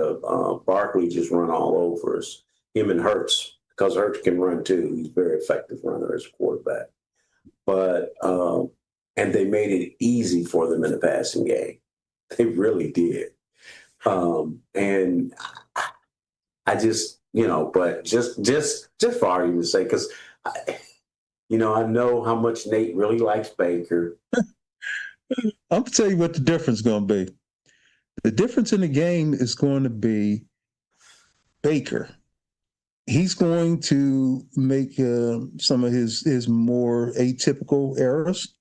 Barkley just run all over us, him and Hurts, because Hurts can run too. He's a very effective runner as a quarterback. But and they made it easy for them in the passing game. They really did. And I just, but just for argument's sake, because I know how much Nate really likes Baker. I'm gonna tell you what the difference is gonna be. The difference in the game is going to be Baker. He's going to make some of his more atypical errors.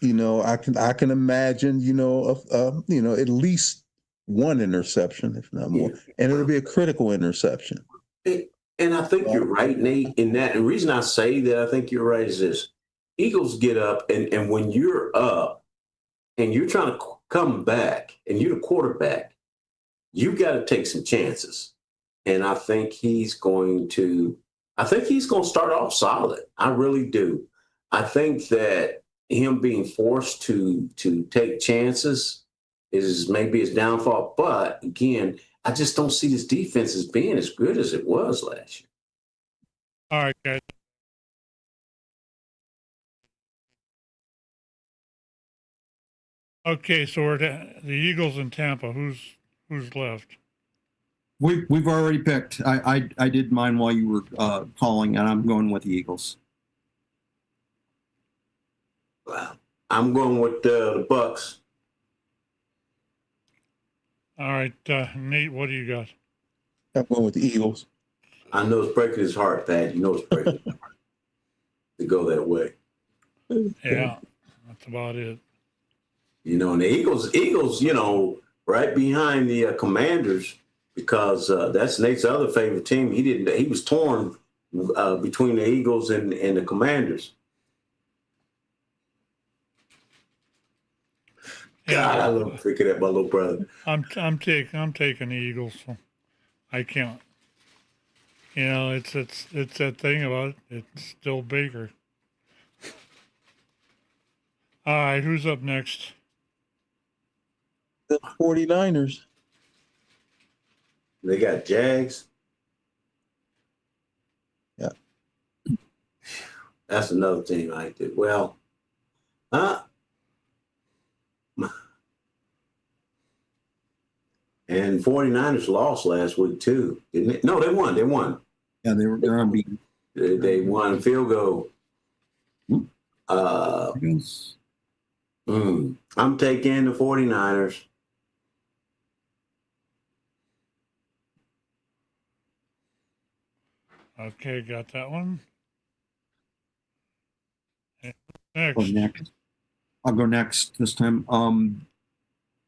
I can imagine at least one interception, if not more, and it'll be a critical interception. And I think you're right, Nate, in that. And the reason I say that I think you're right is this: Eagles get up, and when you're up and you're trying to come back, and you're the quarterback, you got to take some chances. And I think he's going to start off solid. I really do. I think that him being forced to take chances is maybe his downfall. But again, I just don't see this defense as being as good as it was last year. All right, guys. Okay, so we're the Eagles in Tampa. Who's left? We've already picked. I did mine while you were calling, and I'm going with the Eagles. Wow. I'm going with the Bucks. All right, Nate, what do you got? I'm going with the Eagles. I know it's breaking his heart, Pat. You know it's breaking his heart to go that way. Yeah, that's about it. And the Eagles, right behind the Commanders, because that's Nate's other favorite team. He was torn between the Eagles and the Commanders. God, I love picking at my little brother. I'm taking the Eagles. So I can't. It's that thing about it. It's still Baker. All right, who's up next? The 49ers. They got Jags. Yeah. That's another team I did. Well, and 49ers lost last week too, didn't it? No, they won. Yeah, they're unbeaten. They won field goal. Yes. I'm taking the 49ers. Okay, got that one. Next. I'll go next this time.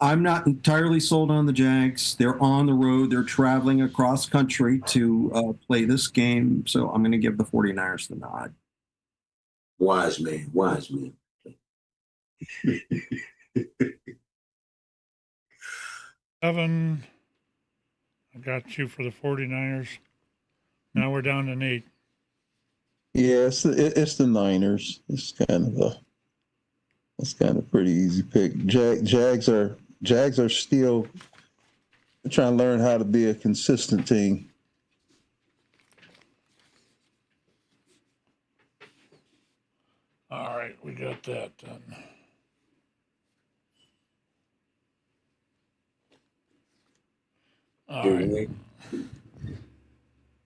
I'm not entirely sold on the Jags. They're on the road. They're traveling across country to play this game. So I'm going to give the 49ers the nod. Wise man. Evan, I got you for the 49ers. Now we're down to Nate. Yeah, it's the Niners. It's kind of pretty easy pick. Jags are still trying to learn how to be a consistent team. All right, we got that done. All right.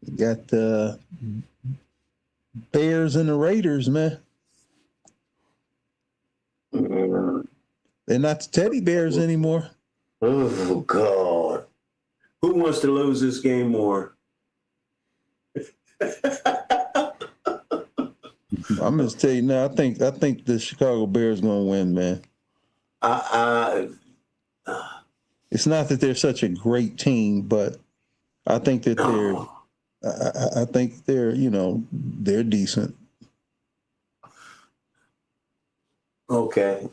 You got the Bears and the Raiders, man. They're not the teddy bears anymore. Oh, God. Who wants to lose this game more? I'm going to tell you now, I think the Chicago Bears going to win, man. It's not that they're such a great team, but I think that I think they're decent. Okay.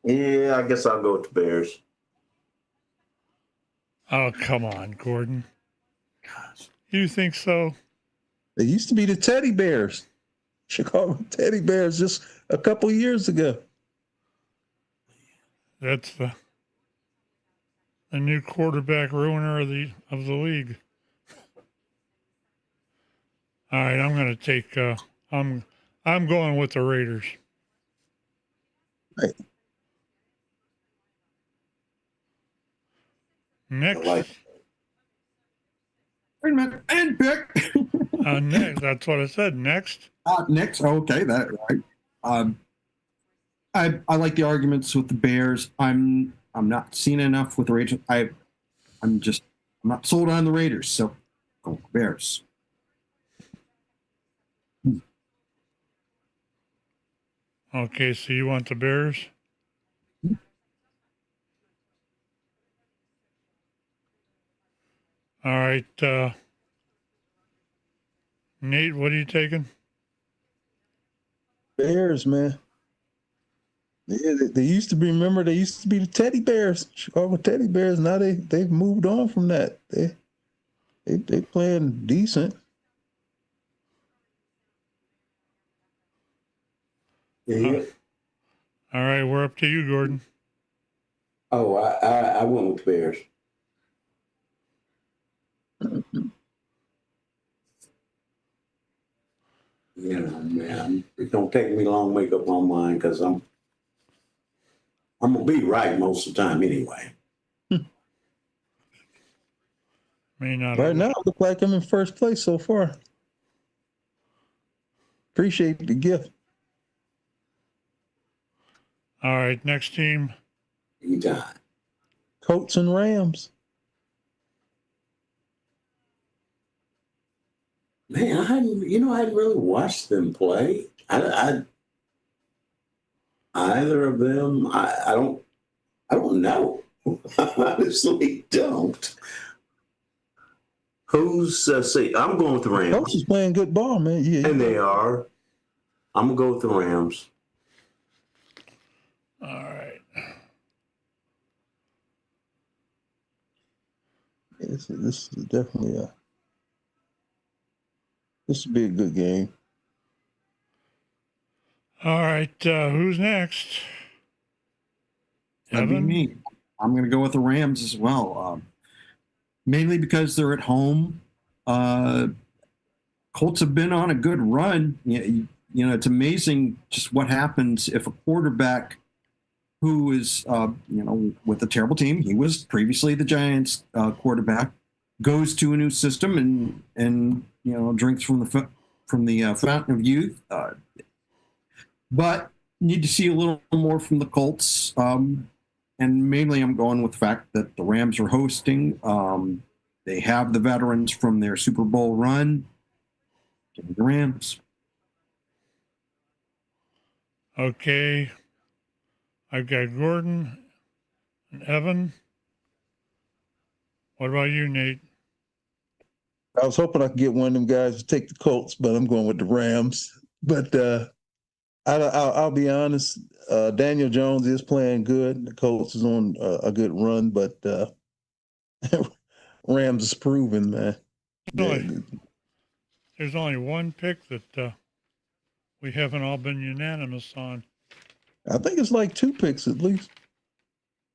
Yeah, I guess I'll go with the Bears. Oh, come on, Gordon. Gosh. You think so? They used to be the teddy bears. Chicago teddy bears just a couple years ago. That's the new quarterback ruiner of the league. All right, I'm going to take. I'm going with the Raiders. Right. Next. Wait a minute. And pick. Next. That's what I said. Next. Next. Okay, that right. I like the arguments with the Bears. I'm not seeing enough with the Raiders. I'm not sold on the Raiders, so go Bears. Okay, so you want the Bears? All right, Nate, what are you taking? Bears, man. Yeah, they used to be. Remember, they used to be the Teddy Bears, Chicago Teddy Bears. Now they've moved on from that. They playing decent. Yeah. All right, we're up to you, Gordon. Oh, I went with the Bears. You know, man, it don't take me long to make up my mind because I'm gonna be right most of the time anyway. May not. Right now, it look like I'm in first place so far. Appreciate the gift. All right, next team. Anytime. Colts and Rams. Man, I hadn't really watched them play. I either of them. I don't know. I honestly don't. Who's see? I'm going with the Rams. Colts is playing good ball, man. Yeah, And they are. I'm gonna go with the Rams. All right. this is definitely this would be a good game. All right, who's next? That'd be Evan? me. I'm going to go with the Rams as well, mainly because they're at home. Colts have been on a good run. You know, it's amazing just what happens if a quarterback who is, with a terrible team, he was previously the Giants quarterback, goes to a new system and drinks from the fountain of youth. But need to see a little more from the Colts. And mainly I'm going with the fact that the Rams are hosting. They have the veterans from their Super Bowl run. Give me the Rams. Okay. I've got Gordon and Evan. What about you, Nate? I was hoping I could get one of them guys to take the Colts, but I'm going with the Rams. But I'll be honest. Daniel Jones is playing good. The Colts is on a good run, but Rams is proven, man. There's only one pick that we haven't all been unanimous on. I think it's like 2 picks at least.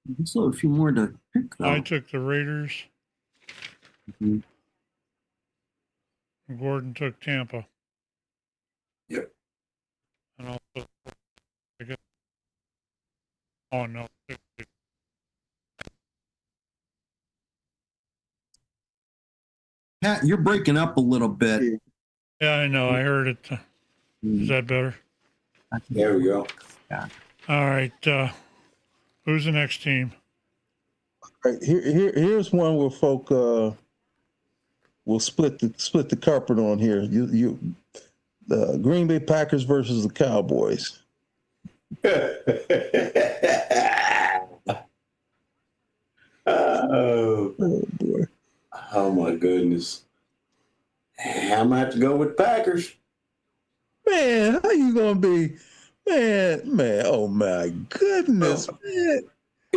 There's still a few more to pick, though. I took the Raiders. Mhm. Gordon took Tampa. Yep. And also, oh no. Pat, you're breaking up a little bit. Yeah, I know. I heard it. Is that better? There we go. All right. Who's the next team? All right, here's one where folk will split the carpet on here. You the Green Bay Packers versus the Cowboys. Oh boy. Oh my goodness. I'm gonna have to go with Packers. Man, how you gonna be? Man, oh my goodness, man.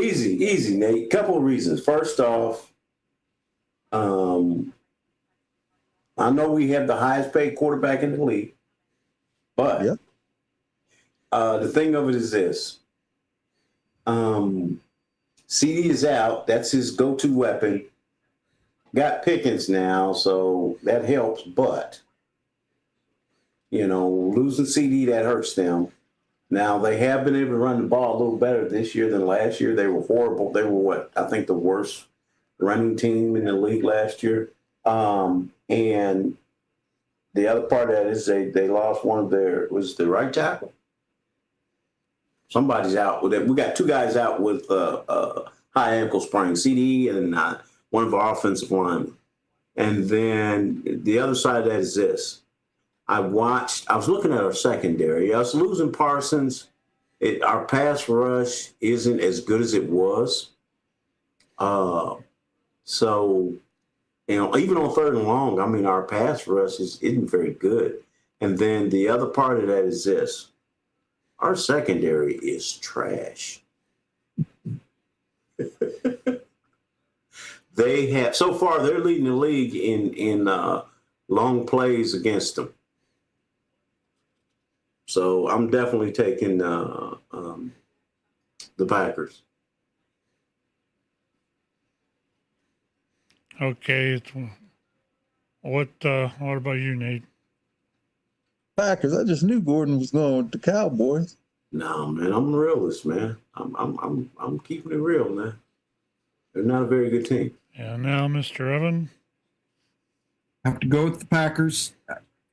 Easy, Nate. Couple of reasons. First off, I know we have the highest paid quarterback in the league, but Yep. The thing of it is this. CD is out. That's his go-to weapon. Got Pickens now, so that helps. But, losing CD, that hurts them. Now, they have been able to run the ball a little better this year than last year. They were horrible. They were, I think the worst running team in the league last year. And the other part of that is they lost one of their, was the right tackle? Somebody's out with it. We got two guys out with high ankle sprain, CD and one of our offensive linemen. And then the other side of that is this. I was looking at our secondary. I was losing Parsons. Our pass rush isn't as good as it was. So, even on third and long, I mean, our pass rush isn't very good. And then the other part of that is this. Our secondary is trash. So far, they're leading the league in long plays against them. So I'm definitely taking the Packers. Okay. What about you, Nate? Packers. I just knew Gordon was going with the Cowboys. No, man, I'm a realist, man. I'm keeping it real, man. They're not a very good team. And now, Mr. Evan. Have to go with the Packers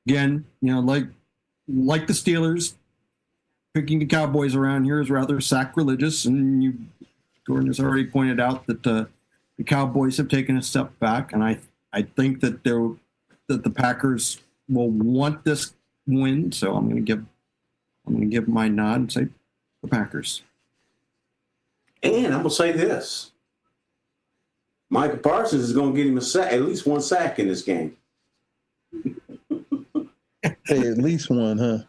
again. Like the Steelers, picking the Cowboys around here is rather sacrilegious. And Gordon has already pointed out that the Cowboys have taken a step back, and I think that the Packers will want this win. So I'm going to give my nod and say the Packers. And I'm going to say this. Micah Parsons is going to get him at least one sack in this game. Hey, at least one, huh?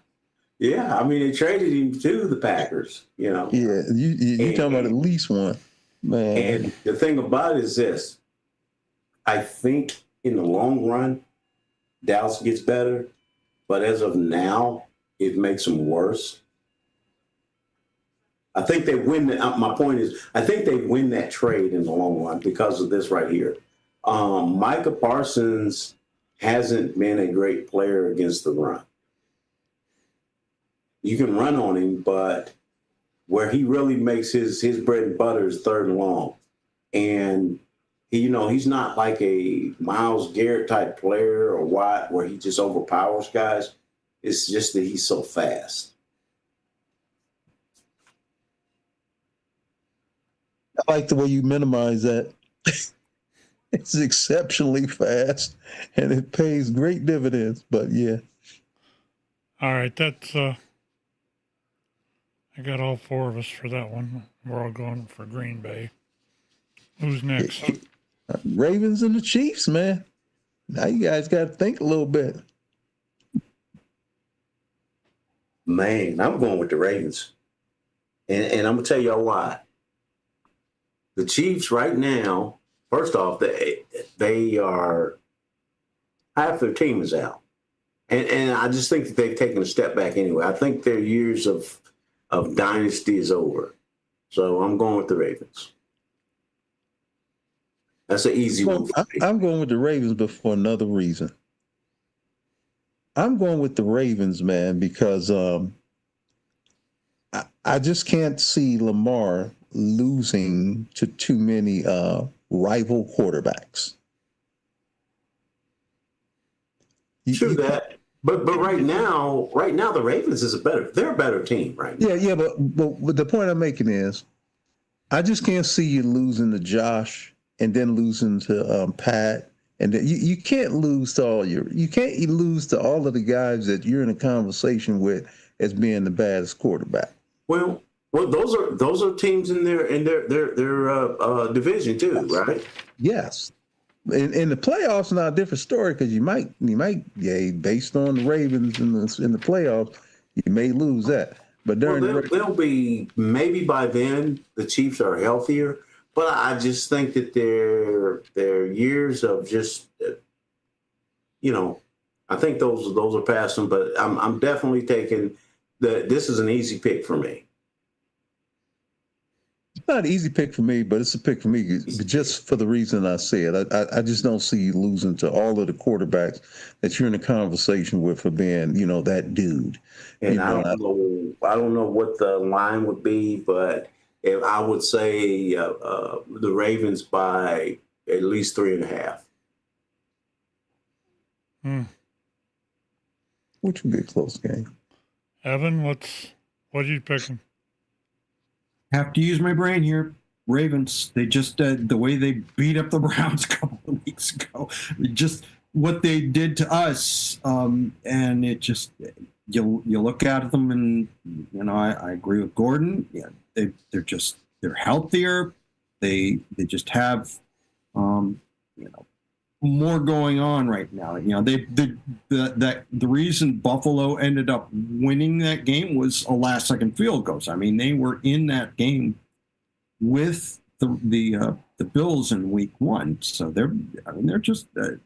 Yeah, I mean, they traded him to the Packers, Yeah, you talking about at least one, man. And the thing about it is this. I think in the long run, Dallas gets better, but as of now, it makes them worse. I think they win. My point is, I think they win that trade in the long run because of this right here. Micah Parsons hasn't been a great player against the run. You can run on him, but where he really makes his bread and butter is third and long. And, he's not like a Myles Garrett type player or Watt where he just overpowers guys. It's just that he's so fast. I like the way you minimize that. It's exceptionally fast, and it pays great dividends. But yeah. All right, that's I got all four of us for that one. We're all going for Green Bay. Who's next? Ravens and the Chiefs, man. Now you guys got to think a little bit. Man, I'm going with the Ravens. And I'm going to tell y'all why. The Chiefs right now, first off, they are half their team is out. And I just think that they've taken a step back anyway. I think their years of dynasty is over. So I'm going with the Ravens. That's an easy one. I'm going with the Ravens, but for another reason. I'm going with the Ravens, man, because I just can't see Lamar losing to too many rival quarterbacks. True that. But right now the Ravens they're a better team right now. Yeah, but the point I'm making is I just can't see you losing to Josh and then losing to Pat. And then you can't lose to all of the guys that you're in a conversation with as being the baddest quarterback. Well, those are teams in their division too, right? Yes. In the playoffs, now a different story because you might, based on the Ravens in the playoffs, you may lose that. But they'll be maybe by then the Chiefs are healthier. But I just think that their years of just, I think those are past them. But I'm definitely taking this is an easy pick for me. It's not an easy pick for me, but it's a pick for me just for the reason I said. I just don't see you losing to all of the quarterbacks that you're in a conversation with for being, that dude. And I don't know what the line would be, but I would say the Ravens by at least 3.5. Which would be a close game. Evan, what are you picking? Have to use my brain here. Ravens, they just the way they beat up the Browns a couple of weeks ago, just what they did to us, and it just you look at them and I agree with Gordon. Yeah, they're healthier. They just have more going on right now. The reason Buffalo ended up winning that game was a last second field goal. I mean, they were in that game with the Bills in week 1, so they're just a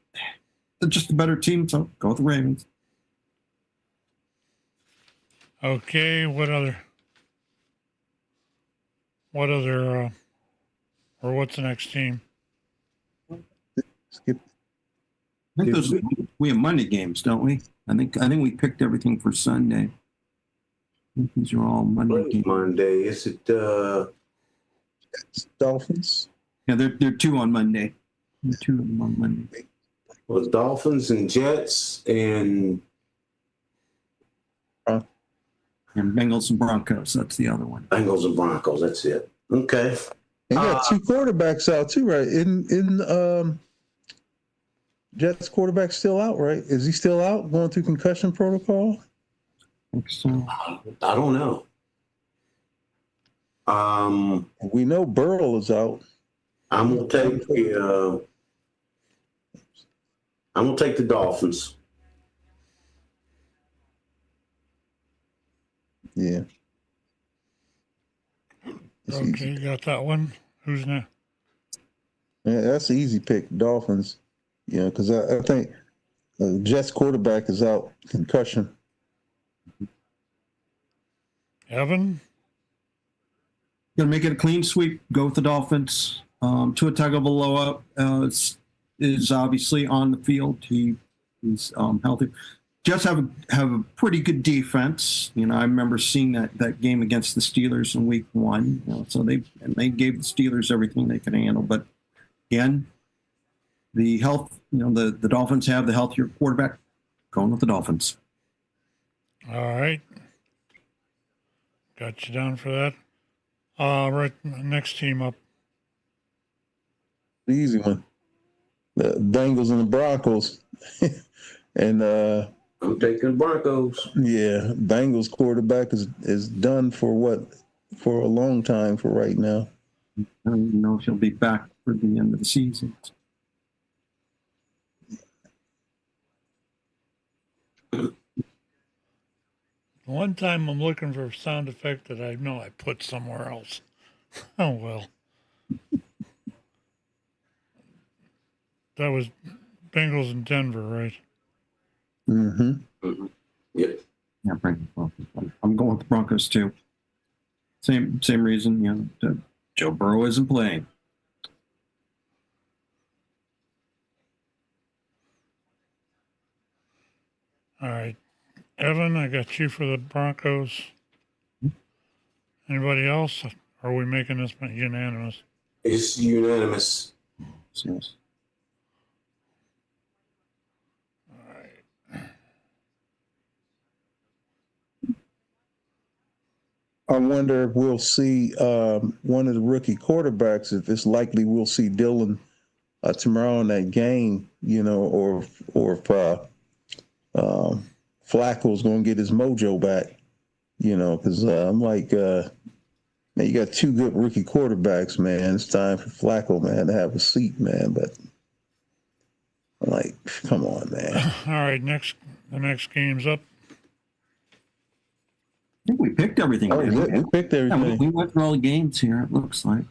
better team. So go with the Ravens. Okay, what other, or what's the next team? Skip. I think we have Monday games, don't we? I think we picked everything for Sunday. I think these are all Monday games. Monday, is it? Dolphins. Yeah, they're 2 on Monday. They're 2 of them on Monday. Well, Dolphins and Jets and And Bengals and Broncos. That's the other one. Bengals and Broncos. That's it. Okay. And you got 2 quarterbacks out too, right? In Jets quarterback still out, right? Is he still out going through concussion protocol? I think so. I don't know. We know Burrow is out. I'm gonna take the Dolphins. Yeah. It's Okay, easy. you got that one. Who's next? Yeah, that's an easy pick, Dolphins. Because I think Jets quarterback is out, concussion. Evan? Gonna make it a clean sweep. Go with the Dolphins. Tua Tagovailoa is obviously on the field. He's healthy. Jets have a pretty good defense. I remember seeing that game against the Steelers in week 1. So they gave the Steelers everything they could handle. But again, the health. The Dolphins have the healthier quarterback. Going with the Dolphins. All right. Got you down for that. Right, next team up. The easy one. The Bengals and the Broncos. And I'm taking the Broncos. yeah, Bengals quarterback is done for a long time for right now. I don't even know if he'll be back for the end of the season. One time I'm looking for a sound effect that I know I put somewhere else. Oh, well. That was Bengals in Denver, right? Mm-hmm. Yep. Yeah, I'm going with the Broncos too. Same reason. Joe Burrow isn't playing. All right. Evan, I got you for the Broncos. Anybody else? Or are we making this unanimous? It's unanimous. Yes. All right. I wonder if we'll see one of the rookie quarterbacks. If it's likely we'll see Dylan tomorrow in that game, or if Flacco's going to get his mojo back, because I'm like, man, you got 2 good rookie quarterbacks, man. It's time for Flacco, man, to have a seat, man. But I'm like, come on, man. All right, the next game's up. I think we picked everything. Oh, we picked everything. Yeah, we went through all the games here. It looks like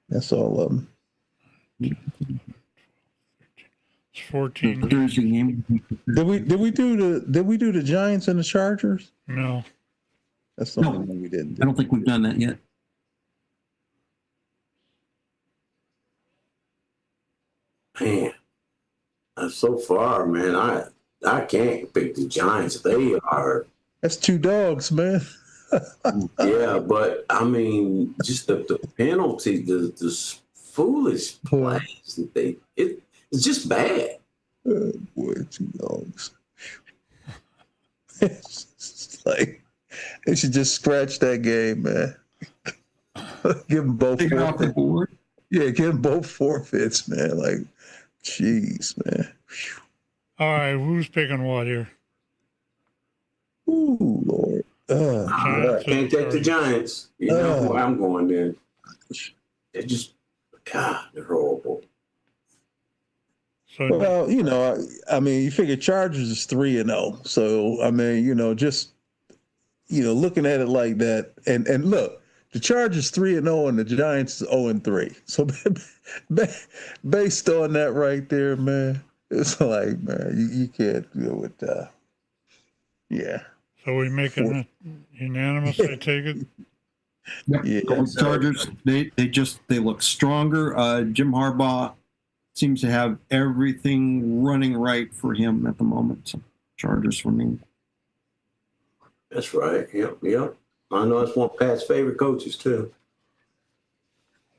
That's all of them. It's 14. the Thursday game. Did we do the Giants and the Chargers? No. That's the No. only one we didn't I do. don't think we've done that yet. Man, so far, man, I can't pick the Giants. They are. That's 2 dogs, man. Yeah, but I mean, just the penalty, the foolish plays that it's just bad. Oh, boy, 2 dogs. It's like they should just scratch that game, man. Give them both Take it off the forfeits. board. Yeah, give them both forfeits, man. Like, jeez, man. All right, who's picking what here? Ooh, Lord. Giants Can't take the Giants. You know where I'm going then. They're just, God, they're horrible. So Well, I mean, you figure Chargers is 3-0. So, I mean, just, looking at it like that, and look, the Chargers 3-0 and the Giants is 0-3. So, based on that right there, man, it's like, man, you can't deal with yeah. So we making it unanimous, I take it? Yep. Yeah. Go with Chargers. They look stronger. Jim Harbaugh seems to have everything running right for him at the moment. So Chargers for me. That's right. Yep. I know it's one of Pat's favorite coaches too.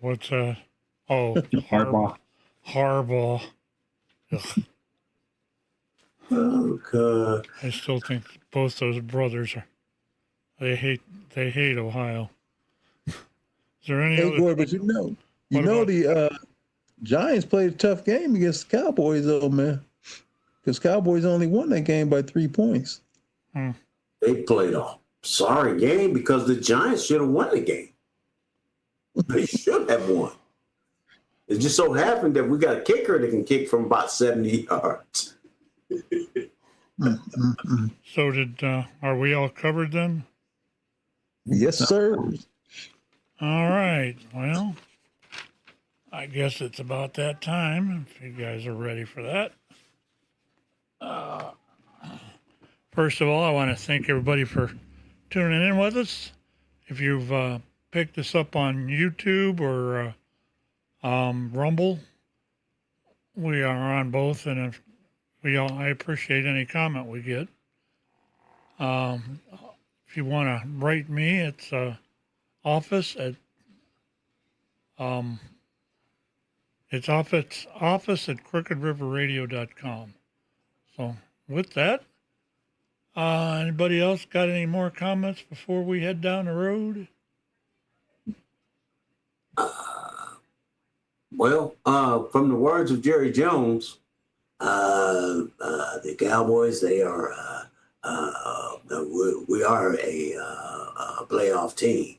What's that? Oh, Harbaugh. Harbaugh. Ugh, Oh God. I still think both those brothers they hate Ohio. Is there any Hey, other? Gord, but What about- the Giants played a tough game against the Cowboys, though, man. Because Cowboys only won that game by 3 points. They played a sorry game because the Giants should have won the game. They should have won. It just so happened that we got a kicker that can kick from about 70 yards. So are we all covered then? Yes, sir. All right. Well, I guess it's about that time. If you guys are ready for that. First of all, I want to thank everybody for tuning in with us. If you've picked us up on YouTube or Rumble, we are on both, and if I appreciate any comment we get. If you want to write me, it's office at crookedriverradio.com. So with that, anybody else got any more comments before we head down the road? Well, from the words of Jerry Jones, the Cowboys, they are, we are a playoff team.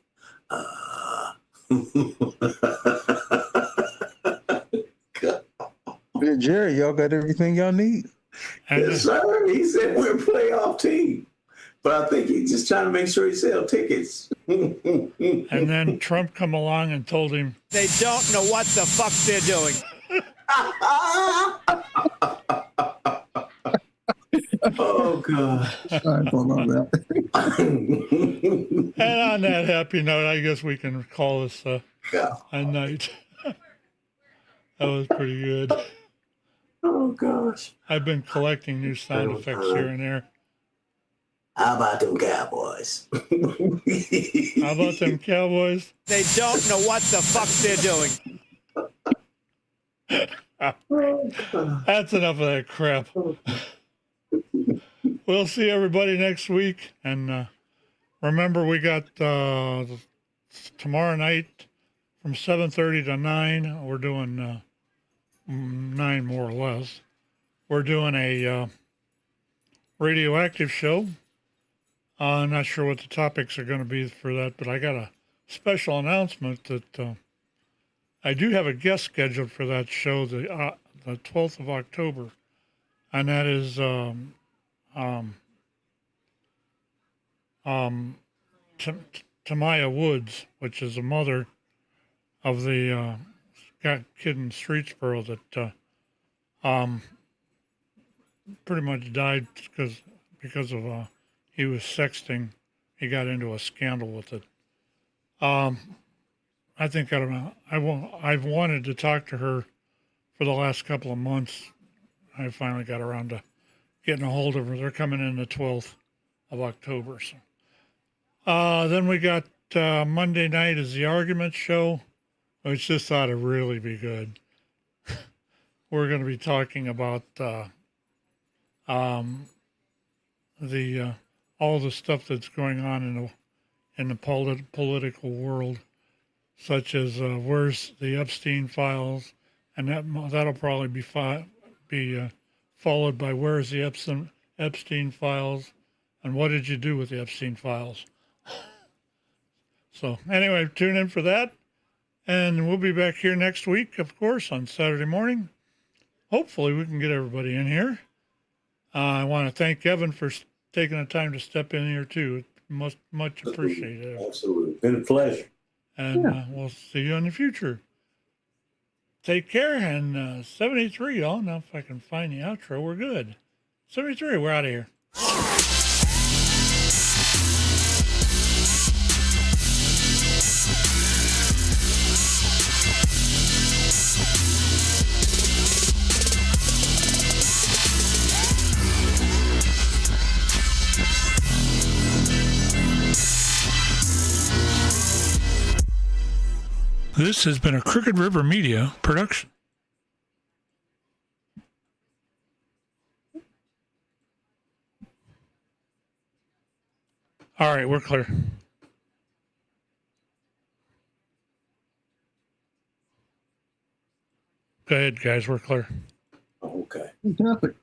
Hey, Jerry, y'all got everything y'all need? Yes, sir. He said we're a playoff team. But I think he's just trying to make sure he sells tickets. And then Trump come along and told him, They don't know what the fuck they're doing. Oh, God. I don't know that. and on that happy note, I guess we can call this a night. That was pretty good. Oh, gosh. I've been collecting new sound effects here and there. How about them Cowboys? How about them Cowboys? They don't know what the fuck they're doing. That's enough of that crap. We'll see everybody next week. And remember, we got tomorrow night from 7:30 to 9. We're doing 9 more or less. We're doing a radioactive show. I'm not sure what the topics are going to be for that, but I got a special announcement that I do have a guest scheduled for that show, the 12th of October, and that is Tamaya Woods, which is the mother of the kid in Streetsboro that pretty much died because of he was sexting. He got into a scandal with it. I think I've wanted to talk to her for the last couple of months. I finally got around to getting a hold of her. They're coming in the 12th of October. So then we got Monday night is the argument show, which just ought to really be good. We're going to be talking about all the stuff that's going on in the political world, such as where's the Epstein files, and that'll probably be followed by where's the Epstein files, and what did you do with the Epstein files? So anyway, tune in for that, and we'll be back here next week, of course, on Saturday morning. Hopefully, we can get everybody in here. I want to thank Kevin for taking the time to step in here too. Much appreciated. Absolutely, been a pleasure. And we'll see you in the future. Take care. And 73, I don't know if I can find the outro. We're good. 73, we're out of here. This has been a Crooked River Media production. All right, we're clear. Go ahead, guys. We're clear. Okay. Fantastic.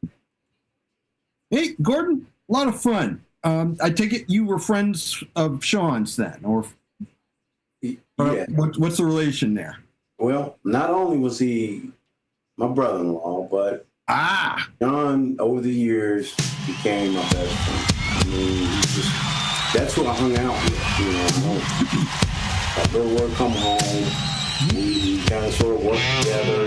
Hey, Gordon, a lot of fun. I take it you were friends of Sean's then, or Yeah. what's the relation there? Well, not only was he my brother-in-law, but John, over the years, became my best friend. I mean, that's who I hung out with. You know, I go to work, come home, we kind of sort of work together.